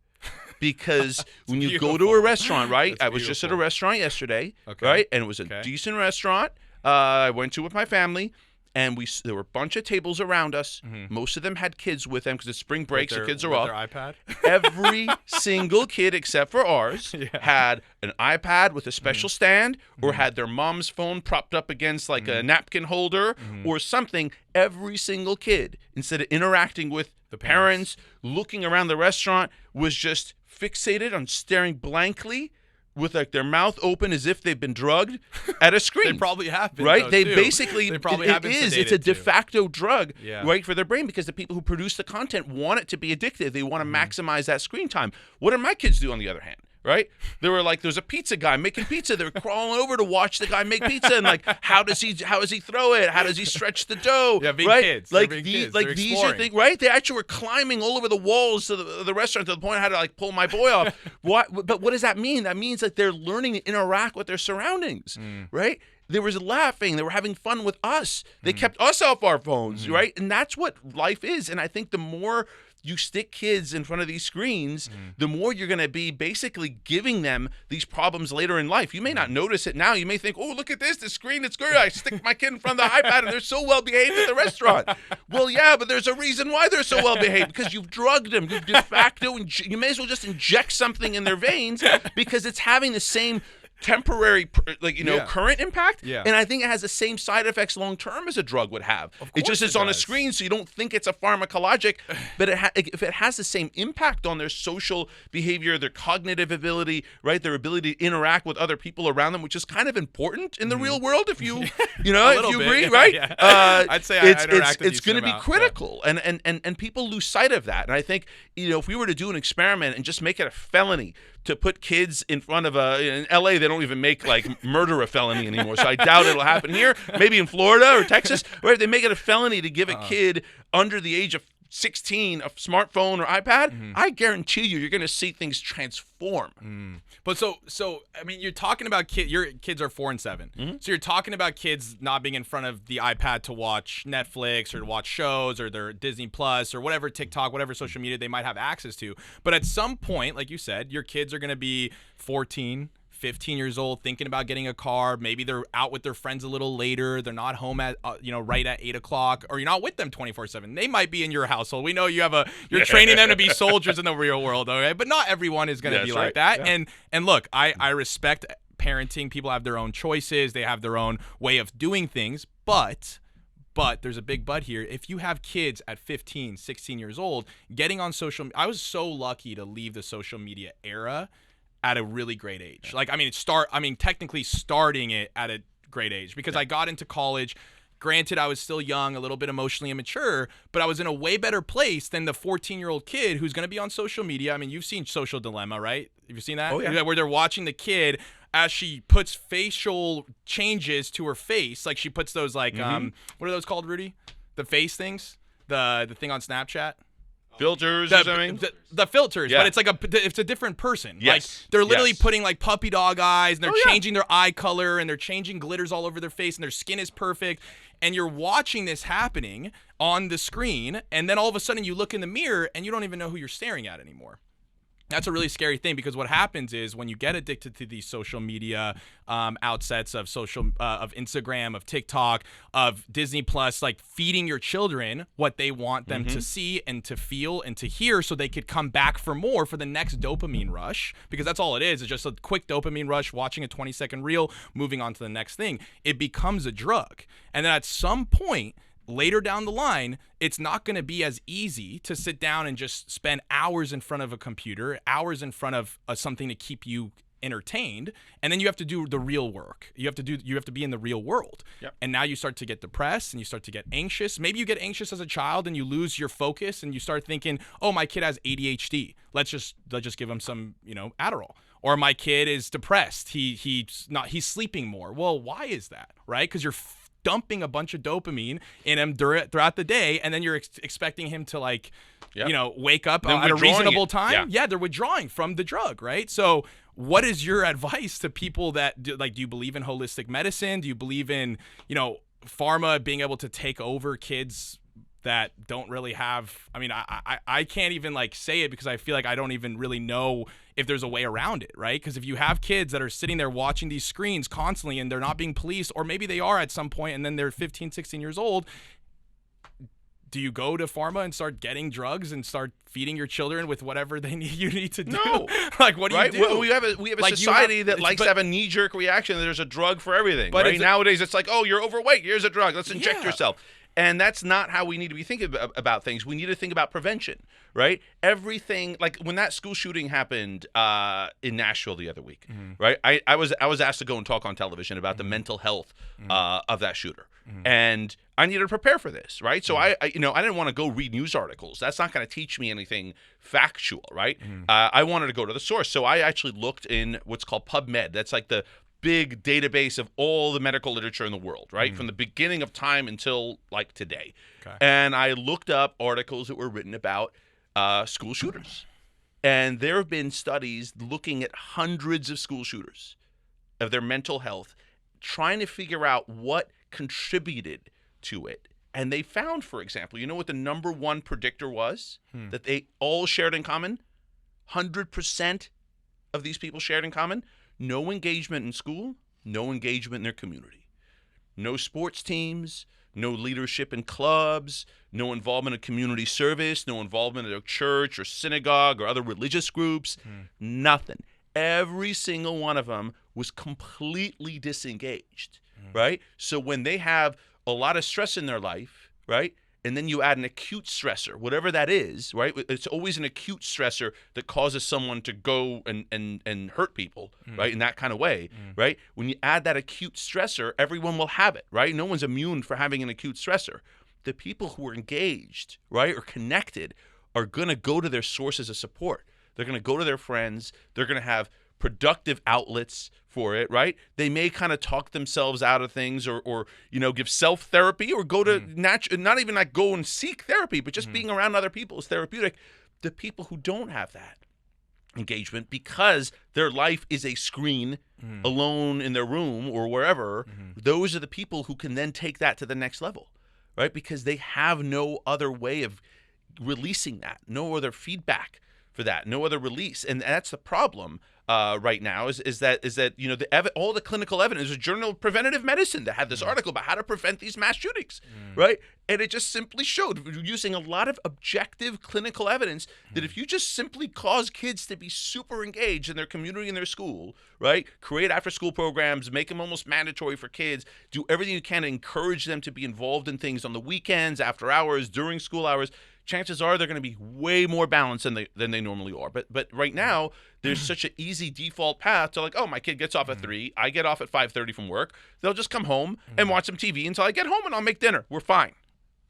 Speaker 3: Because when you go to a restaurant, right? I was just at a restaurant yesterday, right? And it was a decent restaurant. I went to with my family, and there were a bunch of tables around us. Most of them had kids with them because it's spring break, so kids are off.
Speaker 2: Their iPad?
Speaker 3: Every single kid except for ours had an iPad with a special stand, or had their mom's phone propped up against like a napkin holder or something. Every single kid, instead of interacting with the parents, looking around the restaurant, was just fixated on staring blankly with like their mouth open as if they've been drugged at a screen.
Speaker 2: They probably have been,
Speaker 3: right?
Speaker 2: though,
Speaker 3: They
Speaker 2: too.
Speaker 3: basically,
Speaker 2: They probably have been
Speaker 3: it's a de
Speaker 2: sedated, too.
Speaker 3: facto drug,
Speaker 2: Yeah.
Speaker 3: right, for their brain, because the people who produce the content want it to be addictive. They want to maximize that screen time. What do my kids do on the other hand? Right? They were like, there's a pizza guy making pizza. They're crawling over to watch the guy make pizza, and like, how does he throw it? How does he stretch the dough?
Speaker 2: Yeah, being
Speaker 3: right?
Speaker 2: kids.
Speaker 3: Like
Speaker 2: They're being
Speaker 3: these,
Speaker 2: kids.
Speaker 3: like
Speaker 2: They're
Speaker 3: these are
Speaker 2: exploring.
Speaker 3: things, right? They actually were climbing all over the walls to the restaurant, to the point I had to like pull my boy off. But what does that mean? That means that they're learning to interact with their surroundings, right? They were laughing. They were having fun with us. They kept us off our phones, right? And that's what life is. And I think the more you stick kids in front of these screens, the more you're going to be basically giving them these problems later in life. You may not notice it now. You may think, oh, look at this, the screen, it's great. I stick my kid in front of the iPad and they're so well behaved at the restaurant. Well, yeah, but there's a reason why they're so well behaved, because you've drugged them. You've de facto, you may as well just inject something in their veins because it's having the same temporary, current impact.
Speaker 2: Yeah.
Speaker 3: And I think it has the same side effects long term as a drug would have. It just is on a screen, so you don't think it's a pharmacologic, but if it has the same impact on their social behavior, their cognitive ability, right, their ability to interact with other people around them, which is kind of important in the real world. If you, if you agree, right?
Speaker 2: Yeah. I'd say
Speaker 3: it's going to be critical, and people lose sight of that. And I think if we were to do an experiment and just make it a felony to put kids in front of in LA, they don't even make like murder a felony anymore. So I doubt it'll happen here. Maybe in Florida or Texas, where they make it a felony to give a kid under the age of 16 a smartphone or iPad. I guarantee you're going to see things transform.
Speaker 2: But so I mean, you're talking about your kids are 4 and 7. So you're talking about kids not being in front of the iPad to watch Netflix or to watch shows or their Disney Plus or whatever, TikTok, whatever social media they might have access to. But at some point, like you said, your kids are going to be 14, 15 years old, thinking about getting a car. Maybe they're out with their friends a little later. They're not home at right at 8 o'clock, or you're not with them 24/7. They might be in your household. We know you're training them to be soldiers in the real world, okay? But not everyone is going to be like that. Yeah. And look, I respect parenting. People have their own choices. They have their own way of doing things. But there's a big but here. If you have kids at 15, 16 years old, getting on social, I was so lucky to leave the social media era at a really great age. Technically starting it at a great age, because I got into college. Granted, I was still young, a little bit emotionally immature, but I was in a way better place than the 14-year-old kid who's going to be on social media. I mean, you've seen Social Dilemma, right? Have you seen that?
Speaker 3: Oh, yeah.
Speaker 2: Where they're watching the kid as she puts facial changes to her face. Like she puts those what are those called, Rudy? The face things? The thing on Snapchat?
Speaker 3: Filters or something?
Speaker 2: The filters, but it's like it's a different person.
Speaker 3: Yes.
Speaker 2: Like they're literally putting like puppy dog eyes, and they're changing their eye color, and they're changing glitters all over their face, and their skin is perfect. And you're watching this happening on the screen, and then all of a sudden you look in the mirror and you don't even know who you're staring at anymore. That's a really scary thing, because what happens is when you get addicted to these social media outlets of Instagram, of TikTok, of Disney Plus, like feeding your children what they want them to see and to feel and to hear, so they could come back for more, for the next dopamine rush, because that's all it is. It's just a quick dopamine rush, watching a 20-second reel, moving on to the next thing. It becomes a drug. And then at some point, later down the line, it's not going to be as easy to sit down and just spend hours in front of a computer, hours in front of something to keep you entertained, and then you have to do the real work. You have to be in the real world. Yep. And now you start to get depressed and you start to get anxious. Maybe you get anxious as a child and you lose your focus and you start thinking, "Oh, my kid has ADHD. Let's just give him some, Adderall." Or my kid is depressed. He's sleeping more. Well, why is that? Right? Because you're dumping a bunch of dopamine in him throughout the day, and then you're expecting him to wake up at a reasonable time. Yeah, they're withdrawing from the drug, right? So what is your advice to people that do you believe in holistic medicine? Do you believe in, pharma being able to take over kids that don't really have, I can't even say it, because I feel like I don't even really know if there's a way around it, right? Because if you have kids that are sitting there watching these screens constantly and they're not being policed, or maybe they are at some point and then they're 15, 16 years old, do you go to pharma and start getting drugs and start feeding your children with whatever you need to do?
Speaker 3: No.
Speaker 2: What do you do?
Speaker 3: Well, we have a society that likes to have a knee-jerk reaction that there's a drug for everything. But right? Nowadays, it's like, oh, you're overweight. Here's a drug. Let's inject yourself. And that's not how we need to be thinking about things. We need to think about prevention, right? Everything, like when that school shooting happened in Nashville the other week, right? I was asked to go and talk on television about the mental health of that shooter. And I needed to prepare for this, right? So I didn't want to go read news articles. That's not going to teach me anything factual, right? I wanted to go to the source. So I actually looked in what's called PubMed. That's like the big database of all the medical literature in the world, right? From the beginning of time until today. Okay. And I looked up articles that were written about school shooters. And there have been studies looking at hundreds of school shooters, of their mental health. trying to figure out what contributed to it. And they found, for example, you know what the number one predictor was that they all shared in common? 100% of these people shared in common? No engagement in school, no engagement in their community. No sports teams, no leadership in clubs, no involvement in community service, no involvement in a church or synagogue or other religious groups, nothing. Every single one of them was completely disengaged, right? So when they have a lot of stress in their life, right? And then you add an acute stressor, whatever that is, right? It's always an acute stressor that causes someone to go and hurt people, right? In that kind of way, right? When you add that acute stressor, everyone will have it, right? No one's immune for having an acute stressor. The people who are engaged, right, or connected are going to go to their sources of support. They're going to go to their friends. They're going to have productive outlets for it, right? They may kind of talk themselves out of things or give self-therapy or go to not even like go and seek therapy, but just being around other people is therapeutic. The people who don't have that engagement because their life is a screen alone in their room or wherever, those are the people who can then take that to the next level, right? Because they have no other way of releasing that, no other feedback for that, no other release. And that's the problem right now is that all the clinical evidence. There's a Journal of Preventive Medicine that had this article about how to prevent these mass shootings, right? And it just simply showed, using a lot of objective clinical evidence, that if you just simply cause kids to be super engaged in their community and their school, right? Create after-school programs, make them almost mandatory for kids, do everything you can to encourage them to be involved in things on the weekends, after hours, during school hours, chances are they're going to be way more balanced than they normally are. But right now, there's such an easy default path to like, oh, my kid gets off at 3, I get off at 5:30 from work. They'll just come home and watch some TV until I get home, and I'll make dinner. We're fine,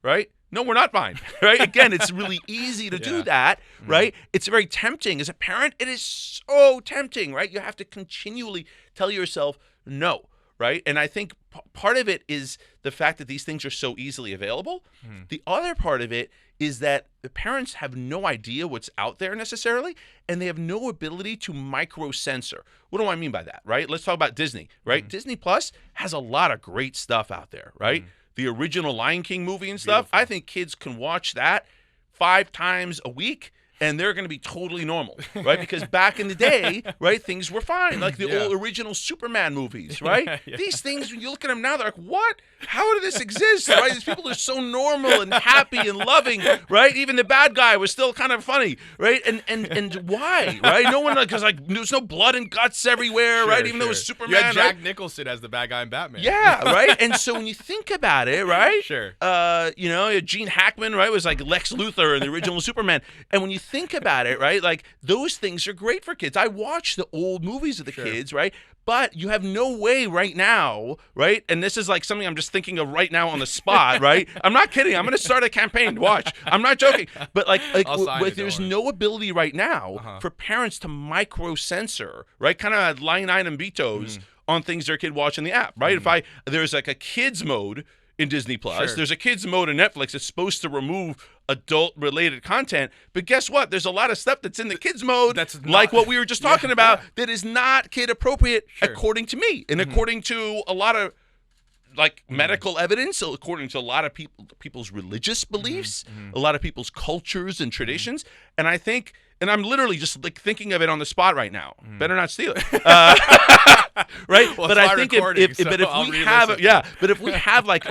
Speaker 3: right? No, we're not fine, right? Again, it's really easy to do that, right? It's very tempting. As a parent, it is so tempting, right? You have to continually tell yourself no, right? And I think part of it is the fact that these things are so easily available. The other part of it is that the parents have no idea what's out there necessarily, and they have no ability to micro-censor. What do I mean by that, right? Let's talk about Disney, right? Disney Plus has a lot of great stuff out there, right? The original Lion King movie and stuff, I think kids can watch that 5 times a week, and they're going to be totally normal, right? Because back in the day, right, things were fine. Like the old original Superman movies, right? These things, when you look at them now, they're like, what? How did this exist, right? These people are so normal and happy and loving, right? Even the bad guy was still kind of funny, right? And why, right? No one, because like there's no blood and guts everywhere, right? Even though it was Superman.
Speaker 2: You had Jack
Speaker 3: right?
Speaker 2: Nicholson as the bad guy in Batman.
Speaker 3: Yeah, right? And so when you think about it, right?
Speaker 2: Sure.
Speaker 3: Gene Hackman, right, was like Lex Luthor in the original Superman. And when you think about it, right, like those things are great for kids. I watch the old movies of the kids, right? But you have no way right now, right? And this is like something I'm just thinking of right now on the spot, right? I'm not kidding. I'm going to start a campaign. Watch. I'm not joking. But there's no ability right now for parents to micro-censor, right? Kind of line item vetoes on things their kid watch in the app, right? If there's like a kids mode in Disney Plus. There's a kids mode in Netflix. It's supposed to remove adult-related content, but guess what? There's a lot of stuff that's in the kids mode, that's like what we were just talking about, that is not kid-appropriate, according to me, and according to a lot of like medical evidence, according to a lot of people's religious beliefs, a lot of people's cultures and traditions, and I think. And I'm literally just like thinking of it on the spot right now. Better not steal it, right?
Speaker 2: Well,
Speaker 3: but I think if we have like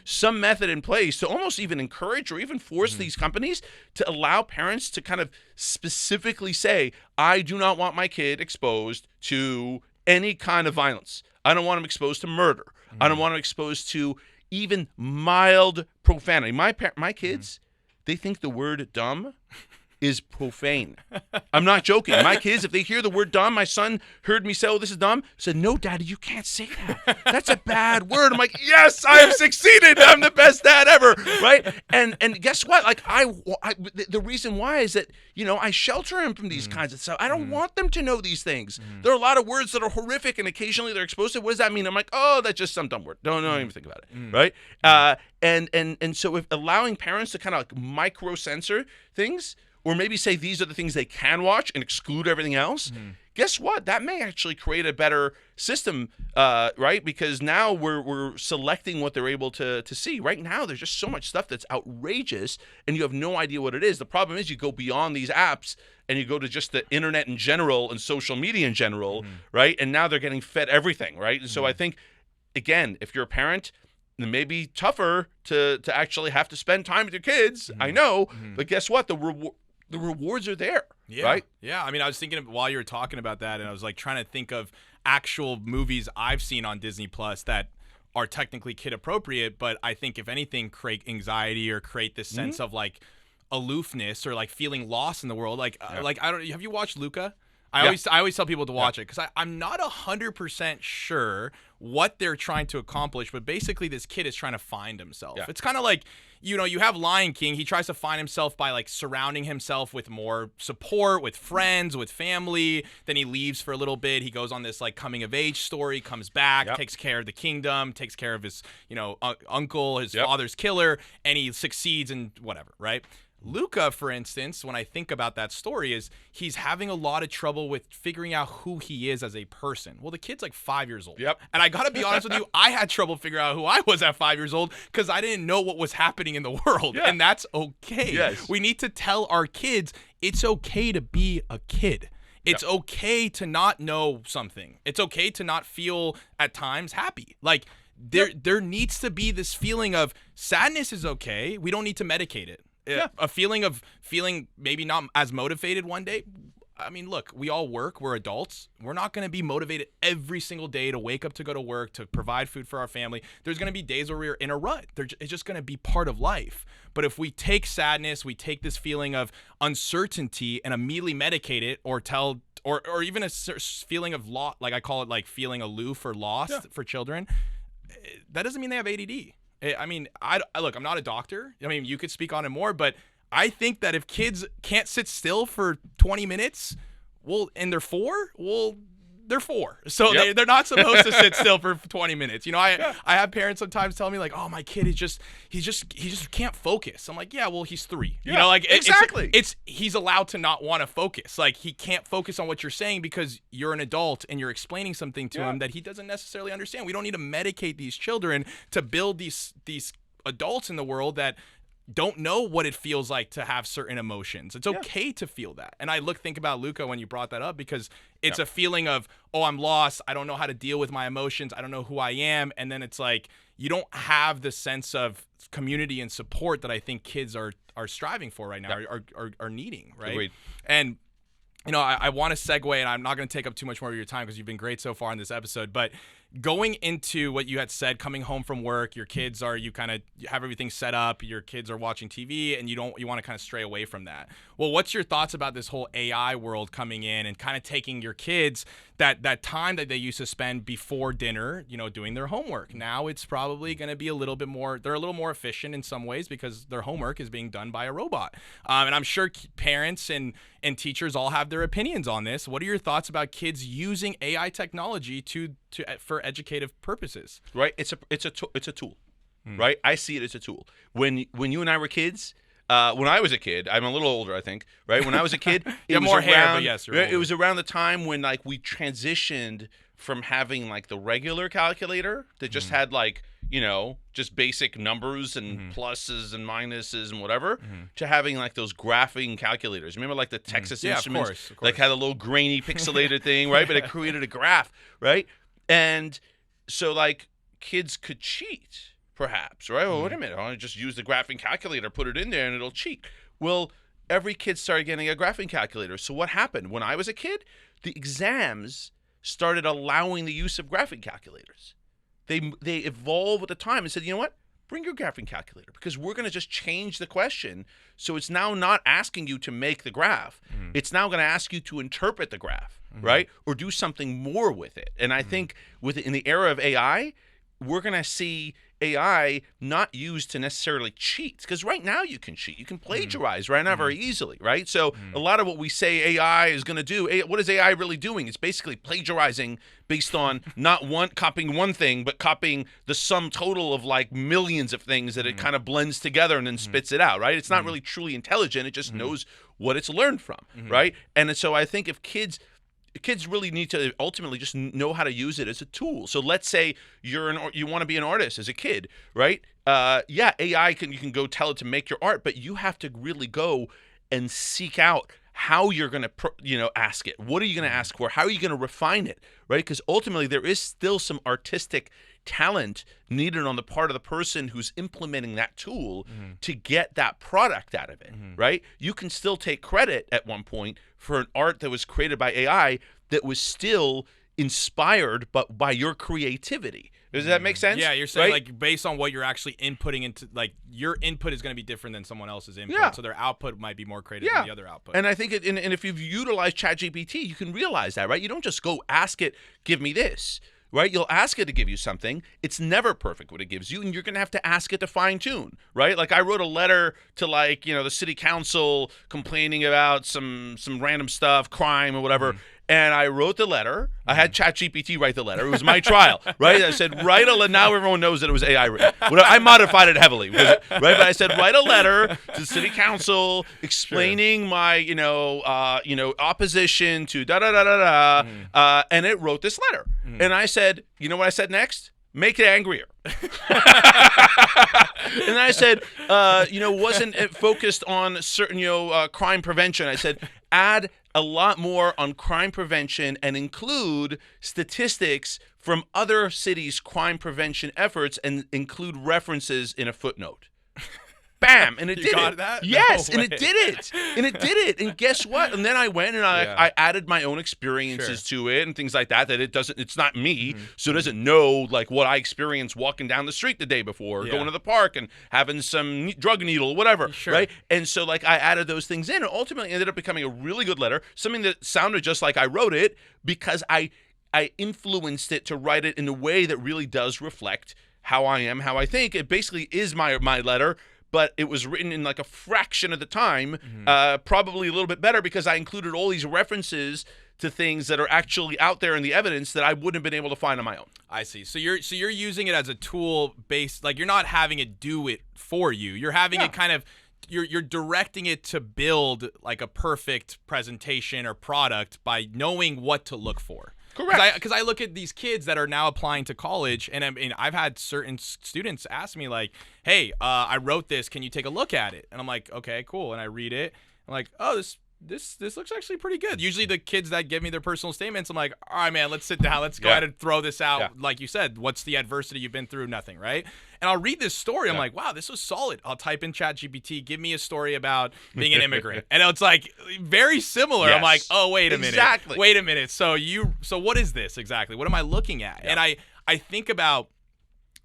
Speaker 3: some method in place to almost even encourage or even force these companies to allow parents to kind of specifically say, I do not want my kid exposed to any kind of violence. I don't want him exposed to murder. I don't want him exposed to even mild profanity. My kids, they think the word dumb is profane. I'm not joking. My kids, if they hear the word dumb, my son heard me say, oh, this is dumb, said, no, Daddy, you can't say that. That's a bad word. I'm like, yes, I have succeeded. I'm the best dad ever, right? And guess what? Like, the reason why is that, I shelter him from these kinds of stuff. I don't want them to know these things. There are a lot of words that are horrific, and occasionally they're exposed to. What does that mean? I'm like, oh, that's just some dumb word. Don't even think about it, right? And so if allowing parents to kind of like micro-censor things, or maybe say these are the things they can watch and exclude everything else, guess what? That may actually create a better system, right? Because now we're selecting what they're able to see. Right now, there's just so much stuff that's outrageous, and you have no idea what it is. The problem is you go beyond these apps and you go to just the internet in general and social media in general, right? And now they're getting fed everything, right? And so I think, again, if you're a parent, it may be tougher to actually have to spend time with your kids. I know, but guess what? The rewards are there, right?
Speaker 2: Yeah. I mean, I was thinking while you were talking about that, and I was like trying to think of actual movies I've seen on Disney Plus that are technically kid appropriate, but I think if anything create anxiety or create this sense of like aloofness or like feeling lost in the world. Like I don't. Have you watched Luca? I always tell people to watch it because I'm not 100% sure what they're trying to accomplish, but basically this kid is trying to find himself. Yeah. It's kind of like, you have Lion King. He tries to find himself by like surrounding himself with more support, with friends, with family. Then he leaves for a little bit. He goes on this like coming of age story, comes back, takes care of the kingdom, takes care of his, uncle, his father's killer, and he succeeds in whatever, right? Luca, for instance, when I think about that story, is he's having a lot of trouble with figuring out who he is as a person. Well, the kid's like 5 years old. Yep. And I got to be honest with you, I had trouble figuring out who I was at 5 years old because I didn't know what was happening in the world. Yeah. And that's okay. Yes. We need to tell our kids it's okay to be a kid. It's okay to not know something. It's okay to not feel at times happy. Like there needs to be this feeling of sadness is okay. We don't need to medicate it. A feeling of feeling maybe not as motivated one day. I mean, look, we all work. We're adults. We're not going to be motivated every single day to wake up to go to work, to provide food for our family. There's going to be days where we're in a rut. It's just going to be part of life. But if we take sadness, we take this feeling of uncertainty and immediately medicate it or even a feeling of loss, like I call it like feeling aloof or lost for children, that doesn't mean they have ADD. I mean, look, I'm not a doctor. I mean, you could speak on it more, but I think that if kids can't sit still for 20 minutes, and they're 4, they're 4. So they're not supposed to sit still for 20 minutes. I have parents sometimes tell me like, oh, my kid, he just can't focus. I'm like, yeah, well, he's 3.
Speaker 3: Exactly.
Speaker 2: He's allowed to not want to focus. Like he can't focus on what you're saying because you're an adult and you're explaining something to him that he doesn't necessarily understand. We don't need to medicate these children to build these adults in the world that don't know what it feels like to have certain emotions. It's okay to feel that. And I think about Luca when you brought that up because it's a feeling of, oh, I'm lost. I don't know how to deal with my emotions. I don't know who I am. And then it's like you don't have the sense of community and support that I think kids are striving for right now, are needing, right? Agreed. And I want to segue, and I'm not going to take up too much more of your time because you've been great so far in this episode, but going into what you had said, coming home from work, you kind of have everything set up, your kids are watching TV, and you want to kind of stray away from that. Well, what's your thoughts about this whole AI world coming in and kind of taking your kids that time that they used to spend before dinner, doing their homework? Now it's probably going to be a little bit more, they're a little more efficient in some ways because their homework is being done by a robot. And I'm sure parents and teachers all have their opinions on this. What are your thoughts about kids using AI technology for educative purposes?
Speaker 3: Right. It's a tool, right? I see it as a tool. When you and I were kids, when I was a kid, I'm a little older, I think, right? When I was a kid, it was
Speaker 2: more
Speaker 3: around,
Speaker 2: hair, but yes,
Speaker 3: it was around the time when like we transitioned from having like the regular calculator that just had like, just basic numbers and pluses and minuses and whatever, to having like those graphing calculators. Remember like the Texas Instruments,
Speaker 2: of course.
Speaker 3: Like had a little grainy pixelated thing, right? But it created a graph, right? And so like kids could cheat, perhaps, right? Well, wait a minute, I'll just use the graphing calculator, put it in there, and it'll cheat. Well, every kid started getting a graphing calculator. So what happened? When I was a kid, the exams started allowing the use of graphing calculators. They evolved with the time and said, you know what? Bring your graphing calculator because we're going to just change the question. So it's now not asking you to make the graph. It's now going to ask you to interpret the graph, right? Or do something more with it. And I think in the era of AI, we're going to see AI not used to necessarily cheat, because right now you can cheat, you can plagiarize right now very easily, right? So a lot of what we say AI is going to do, what is AI really doing? It's basically plagiarizing based on not copying one thing, but copying the sum total of like millions of things that it kind of blends together and then spits it out, right? It's not really truly intelligent. It just knows what it's learned from, right? And so I think if kids really need to ultimately just know how to use it as a tool. So let's say you want to be an artist as a kid, right? Yeah, AI you can go tell it to make your art, but you have to really go and seek out how you're going to, ask it. What are you going to ask for? How are you going to refine it, right? Because ultimately there is still some artistic talent needed on the part of the person who's implementing that tool to get that product out of it, right? You can still take credit at one point for an art that was created by AI that was still inspired but by your creativity. Does that make sense?
Speaker 2: Yeah, you're saying
Speaker 3: right?
Speaker 2: like based on what you're actually inputting into, like your input is going to be different than someone else's input,
Speaker 3: Yeah.
Speaker 2: so their output might be more creative than the other output.
Speaker 3: And I think and if you've utilized ChatGPT, you can realize that, right? You don't just go ask it, give me this. Right? You'll ask it to give you something. It's never perfect what it gives you, and you're going to have to ask it to fine tune, right? Like I wrote a letter to the city council complaining about some random stuff, crime or whatever. And I wrote the letter. I had ChatGPT write the letter. It was my trial, right? I said, write a letter. Now everyone knows that it was AI written. I modified it heavily, right? But I said, write a letter to the city council explaining my, opposition to da-da-da-da-da. And it wrote this letter. And I said, you know what I said next? Make it angrier. And I said, wasn't it focused on certain, crime prevention? I said, add a lot more on crime prevention and include statistics from other cities' crime prevention efforts and include references in a footnote. Bam, and it
Speaker 2: You
Speaker 3: did
Speaker 2: got
Speaker 3: it.
Speaker 2: that?
Speaker 3: Yes,
Speaker 2: No
Speaker 3: and it
Speaker 2: way.
Speaker 3: did it. And it did it. And guess what? And then I went and I added my own experiences to it and things like that. That it's not me, so it doesn't know like what I experienced walking down the street the day before, going to the park and having some drug needle, whatever. Right? And so like I added those things in, and ultimately ended up becoming a really good letter, something that sounded just like I wrote it because I influenced it to write it in a way that really does reflect how I am, how I think. It basically is my letter, but it was written in like a fraction of the time, probably a little bit better because I included all these references to things that are actually out there in the evidence that I wouldn't have been able to find on my own.
Speaker 2: I see. So you're using it as a tool based, like you're not having it do it for you. You're having it kind of, you're directing it to build like a perfect presentation or product by knowing what to look for.
Speaker 3: Correct.
Speaker 2: Because I look at these kids that are now applying to college, and I've had certain students ask me like, "Hey, I wrote this. Can you take a look at it?" And I'm like, "Okay, cool." And I read it. I'm like, "Oh, this looks actually pretty good." Usually the kids that give me their personal statements, I'm like, "All right, man, let's sit down. Let's go ahead and throw this out."
Speaker 3: Yeah.
Speaker 2: Like you said, what's the adversity you've been through? Nothing, right? And I'll read this story. I'm like, wow, this was solid. I'll type in ChatGPT, give me a story about being an immigrant. And it's like very similar.
Speaker 3: Yes.
Speaker 2: I'm like, oh, wait a minute.
Speaker 3: Exactly.
Speaker 2: Wait a minute. So what is this exactly? What am I looking at?
Speaker 3: Yeah.
Speaker 2: And I think about,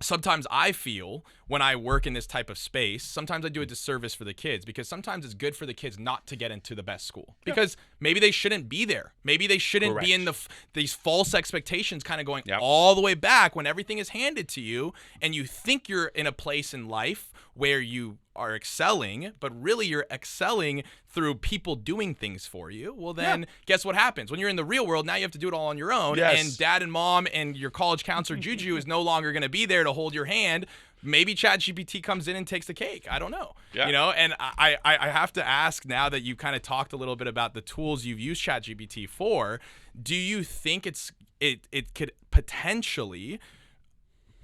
Speaker 2: sometimes I feel when I work in this type of space, sometimes I do a disservice for the kids because sometimes it's good for the kids not to get into the best school because maybe they shouldn't be there. Maybe they shouldn't be in these false expectations kind of going all the way back when everything is handed to you and you think you're in a place in life where you are excelling, but really you're excelling through people doing things for you. Well, then guess what happens? When you're in the real world, now you have to do it all on your own.
Speaker 3: Yes.
Speaker 2: And dad and mom and your college counselor, Juju, is no longer going to be there to hold your hand. Maybe ChatGPT comes in and takes the cake. I don't know.
Speaker 3: Yeah.
Speaker 2: And I have to ask, now that you kind of talked a little bit about the tools you've used ChatGPT for, do you think it could potentially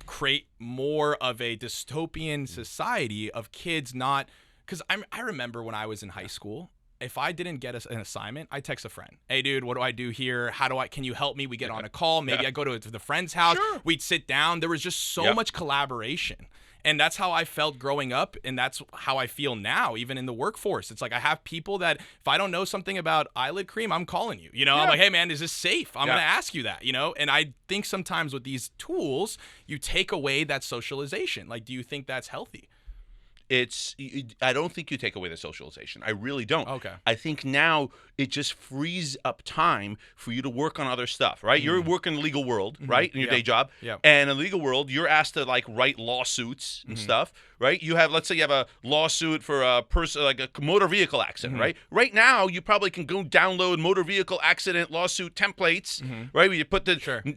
Speaker 2: create more of a dystopian society of kids not, because I remember when I was in high school, if I didn't get an assignment, I text a friend. Hey, dude, what do I do here? Can you help me? We get on a call. Maybe I go to the friend's house.
Speaker 3: Sure.
Speaker 2: We'd sit down. There was just so much collaboration. And that's how I felt growing up, and that's how I feel now, even in the workforce. It's like I have people that if I don't know something about eyelid cream, I'm calling you. I'm like, hey, man, is this safe? I'm going to ask you that, And I think sometimes with these tools, you take away that socialization. Like, do you think that's healthy?
Speaker 3: I don't think you take away the socialization. I really don't.
Speaker 2: Okay.
Speaker 3: I think now it just frees up time for you to work on other stuff, right? You're working in the legal world, right, in your day job.
Speaker 2: Yeah.
Speaker 3: And in the legal world, you're asked to like write lawsuits and stuff, right? Let's say you have a lawsuit for a person, like a motor vehicle accident, right? Right now, you probably can go download motor vehicle accident lawsuit templates, right? Where you put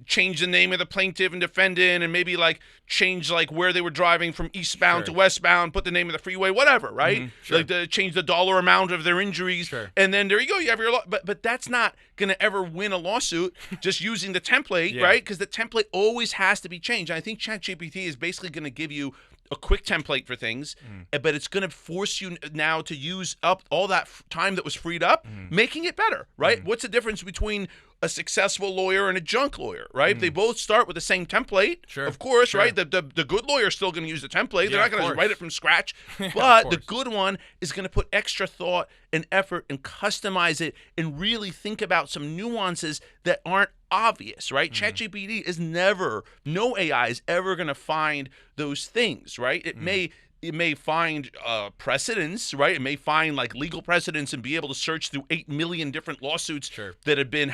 Speaker 3: change the name of the plaintiff and defendant, and maybe like change like where they were driving from eastbound to westbound, put the name of the freeway, whatever, right? Like change the dollar amount of their injuries, and then there you go. You have your but that's not going to ever win a lawsuit just using the template, right? Because the template always has to be changed. And I think ChatGPT is basically going to give you a quick template for things, but it's going to force you now to use up all that time that was freed up, making it better, right? What's the difference between a successful lawyer and a junk lawyer, right? They both start with the same template, of course, right? The good lawyer is still going to use the template. They're not going to write it from scratch, but the good one is going to put extra thought and effort and customize it and really think about some nuances that aren't obvious, right? ChatGPT is no AI is ever going to find those things, right? It may find precedents, right? It may find like legal precedents and be able to search through 8 million different lawsuits that have been,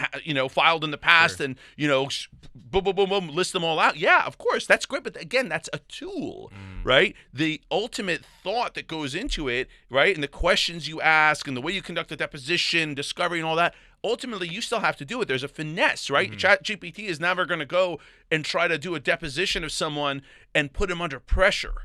Speaker 3: filed in the past and, boom, boom, boom, boom, list them all out. Yeah, of course, that's great. But again, that's a tool, right? The ultimate thought that goes into it, right? And the questions you ask and the way you conduct a deposition, discovery and all that, ultimately, you still have to do it. There's a finesse, right? ChatGPT is never going to go and try to do a deposition of someone and put them under pressure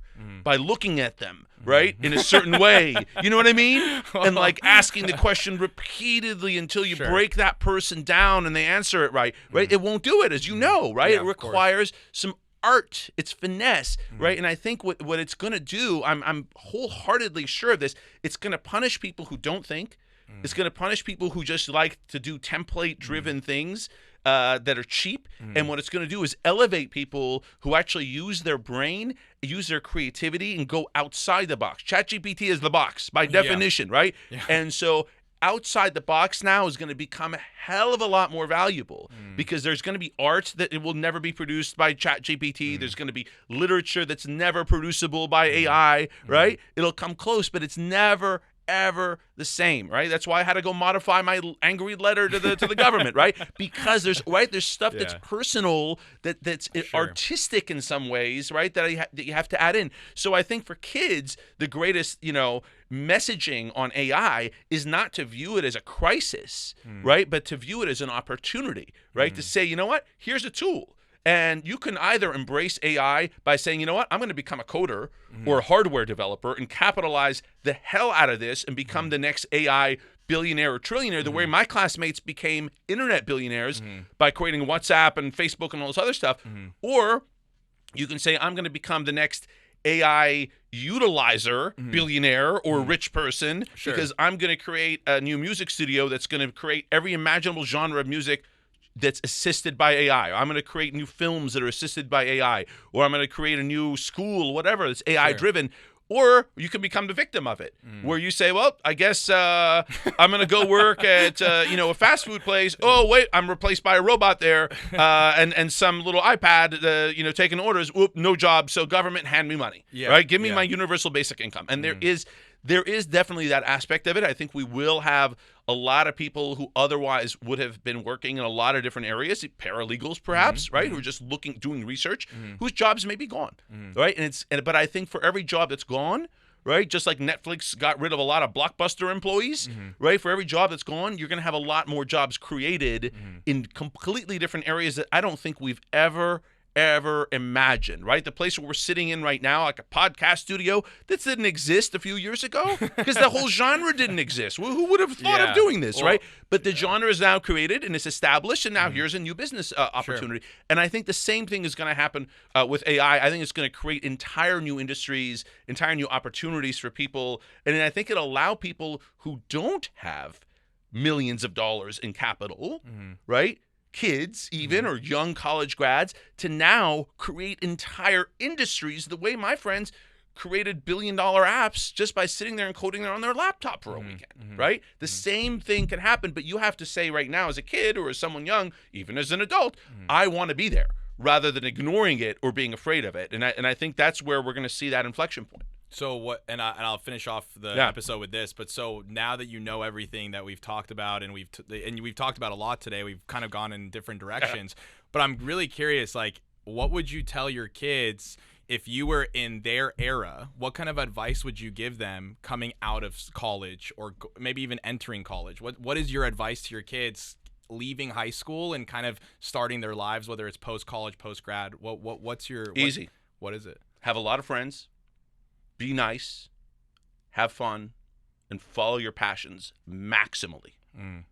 Speaker 3: by looking at them, right, in a certain way. You know what I mean? And like asking the question repeatedly until you break that person down and they answer it right? It won't do it, as you know, right?
Speaker 2: Yeah,
Speaker 3: it requires some art. It's finesse, right? And I think what it's going to do, I'm wholeheartedly sure of this, it's going to punish people who don't think. It's going to punish people who just like to do template-driven things that are cheap. And what it's going to do is elevate people who actually use their brain, use their creativity, and go outside the box. ChatGPT is the box by definition, right? Yeah. And so outside the box now is going to become a hell of a lot more valuable because there's going to be art that it will never be produced by ChatGPT. There's going to be literature that's never producible by AI, right? It'll come close, but it's never ever the same, right? That's why I had to go modify my angry letter to the government, right? Because there's stuff that's personal, that's artistic in some ways, right? That you have to add in. So I think for kids, the greatest, messaging on AI is not to view it as a crisis, right? But to view it as an opportunity, right? To say, you know what? Here's a tool. And you can either embrace AI by saying, you know what, I'm going to become a coder or a hardware developer and capitalize the hell out of this and become the next AI billionaire or trillionaire, the way my classmates became internet billionaires by creating WhatsApp and Facebook and all this other stuff. Or you can say, I'm going to become the next AI utilizer billionaire or rich person because I'm going to create a new music studio that's going to create every imaginable genre of music that's assisted by AI. I'm going to create new films that are assisted by AI, or I'm going to create a new school, whatever, that's AI driven. Or you can become the victim of it, where you say, well, I guess I'm going to go work at a fast food place. Oh, wait, I'm replaced by a robot there and some little iPad, taking orders. Whoop, no job, so government, hand me money, right? Give me my universal basic income. And there is definitely that aspect of it. I think we will have a lot of people who otherwise would have been working in a lot of different areas, paralegals perhaps, right, who are just doing research, whose jobs may be gone, right? But I think for every job that's gone, right, just like Netflix got rid of a lot of Blockbuster employees, right, for every job that's gone, you're going to have a lot more jobs created in completely different areas that I don't think we've ever imagined, right? The place where we're sitting in right now, like a podcast studio, that didn't exist a few years ago because the whole genre didn't exist. Who would have thought of doing this, right? But the genre is now created and it's established, and now here's a new business opportunity. And I think the same thing is going to happen with AI. I think it's going to create entire new industries, entire new opportunities for people. And I think it'll allow people who don't have millions of dollars in capital, right? Kids even, or young college grads, to now create entire industries the way my friends created billion-dollar apps just by sitting there and coding there on their laptop for a weekend, right? The same thing can happen, but you have to say right now as a kid or as someone young, even as an adult, I want to be there rather than ignoring it or being afraid of it. And I think that's where we're going to see that inflection point.
Speaker 2: So what? And I'll finish off the
Speaker 3: Yeah.
Speaker 2: episode with this. But so now that you know everything that we've talked about, and we've talked about a lot today, we've kind of gone in different directions. But I'm really curious, like, what would you tell your kids if you were in their era? What kind of advice would you give them coming out of college, or maybe even entering college? What is your advice to your kids leaving high school and kind of starting their lives, whether it's post college, post grad? What's your
Speaker 3: Easy?
Speaker 2: What is it?
Speaker 3: Have a lot of friends. Be nice, have fun, and follow your passions maximally.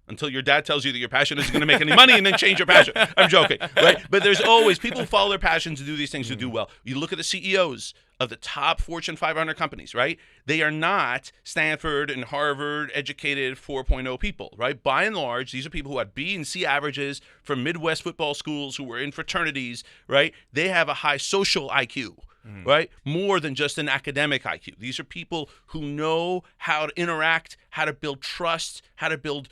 Speaker 3: Until your dad tells you that your passion isn't going to make any money, and then change your passion. I'm joking, right? But there's always people who follow their passions and do these things to do well. You look at the CEOs of the top Fortune 500 companies, right? They are not Stanford and Harvard educated 4.0 people, right? By and large, these are people who had B and C averages from Midwest football schools, who were in fraternities, right? They have a high social IQ. Right? More than just an academic IQ. These are people who know how to interact, how to build trust, how to build,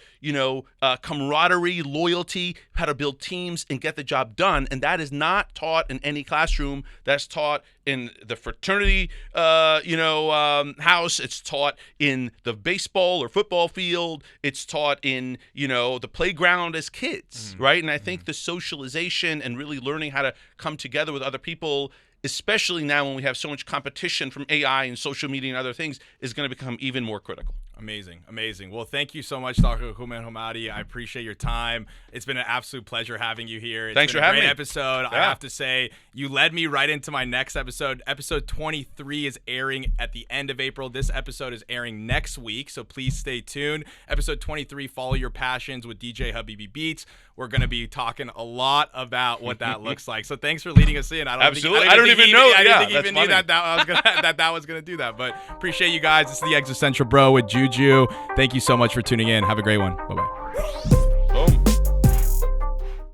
Speaker 3: camaraderie, loyalty, how to build teams and get the job done. And that is not taught in any classroom. That's taught in the fraternity, house. It's taught in the baseball or football field. It's taught in, the playground as kids, right? And I think the socialization and really learning how to come together with other people, especially now when we have so much competition from AI and social media and other things, is going to become even more critical.
Speaker 2: Amazing. Well, thank you so much, Dr. Houman Hamadi. I appreciate your time. It's been an absolute pleasure having you here.
Speaker 3: Thanks for having me.
Speaker 2: Great episode. I have to say, you led me right into my next episode. Episode 23 is airing at the end of April. This episode is airing next week, so please stay tuned. Episode 23, Follow Your Passions with DJ Habibi Beats. We're going to be talking a lot about what that looks like. So thanks for leading us in. I didn't even know that was going to do that. But appreciate you guys. This is the Existential Bro with Juju. Thank you so much for tuning in. Have a great one. Bye-bye.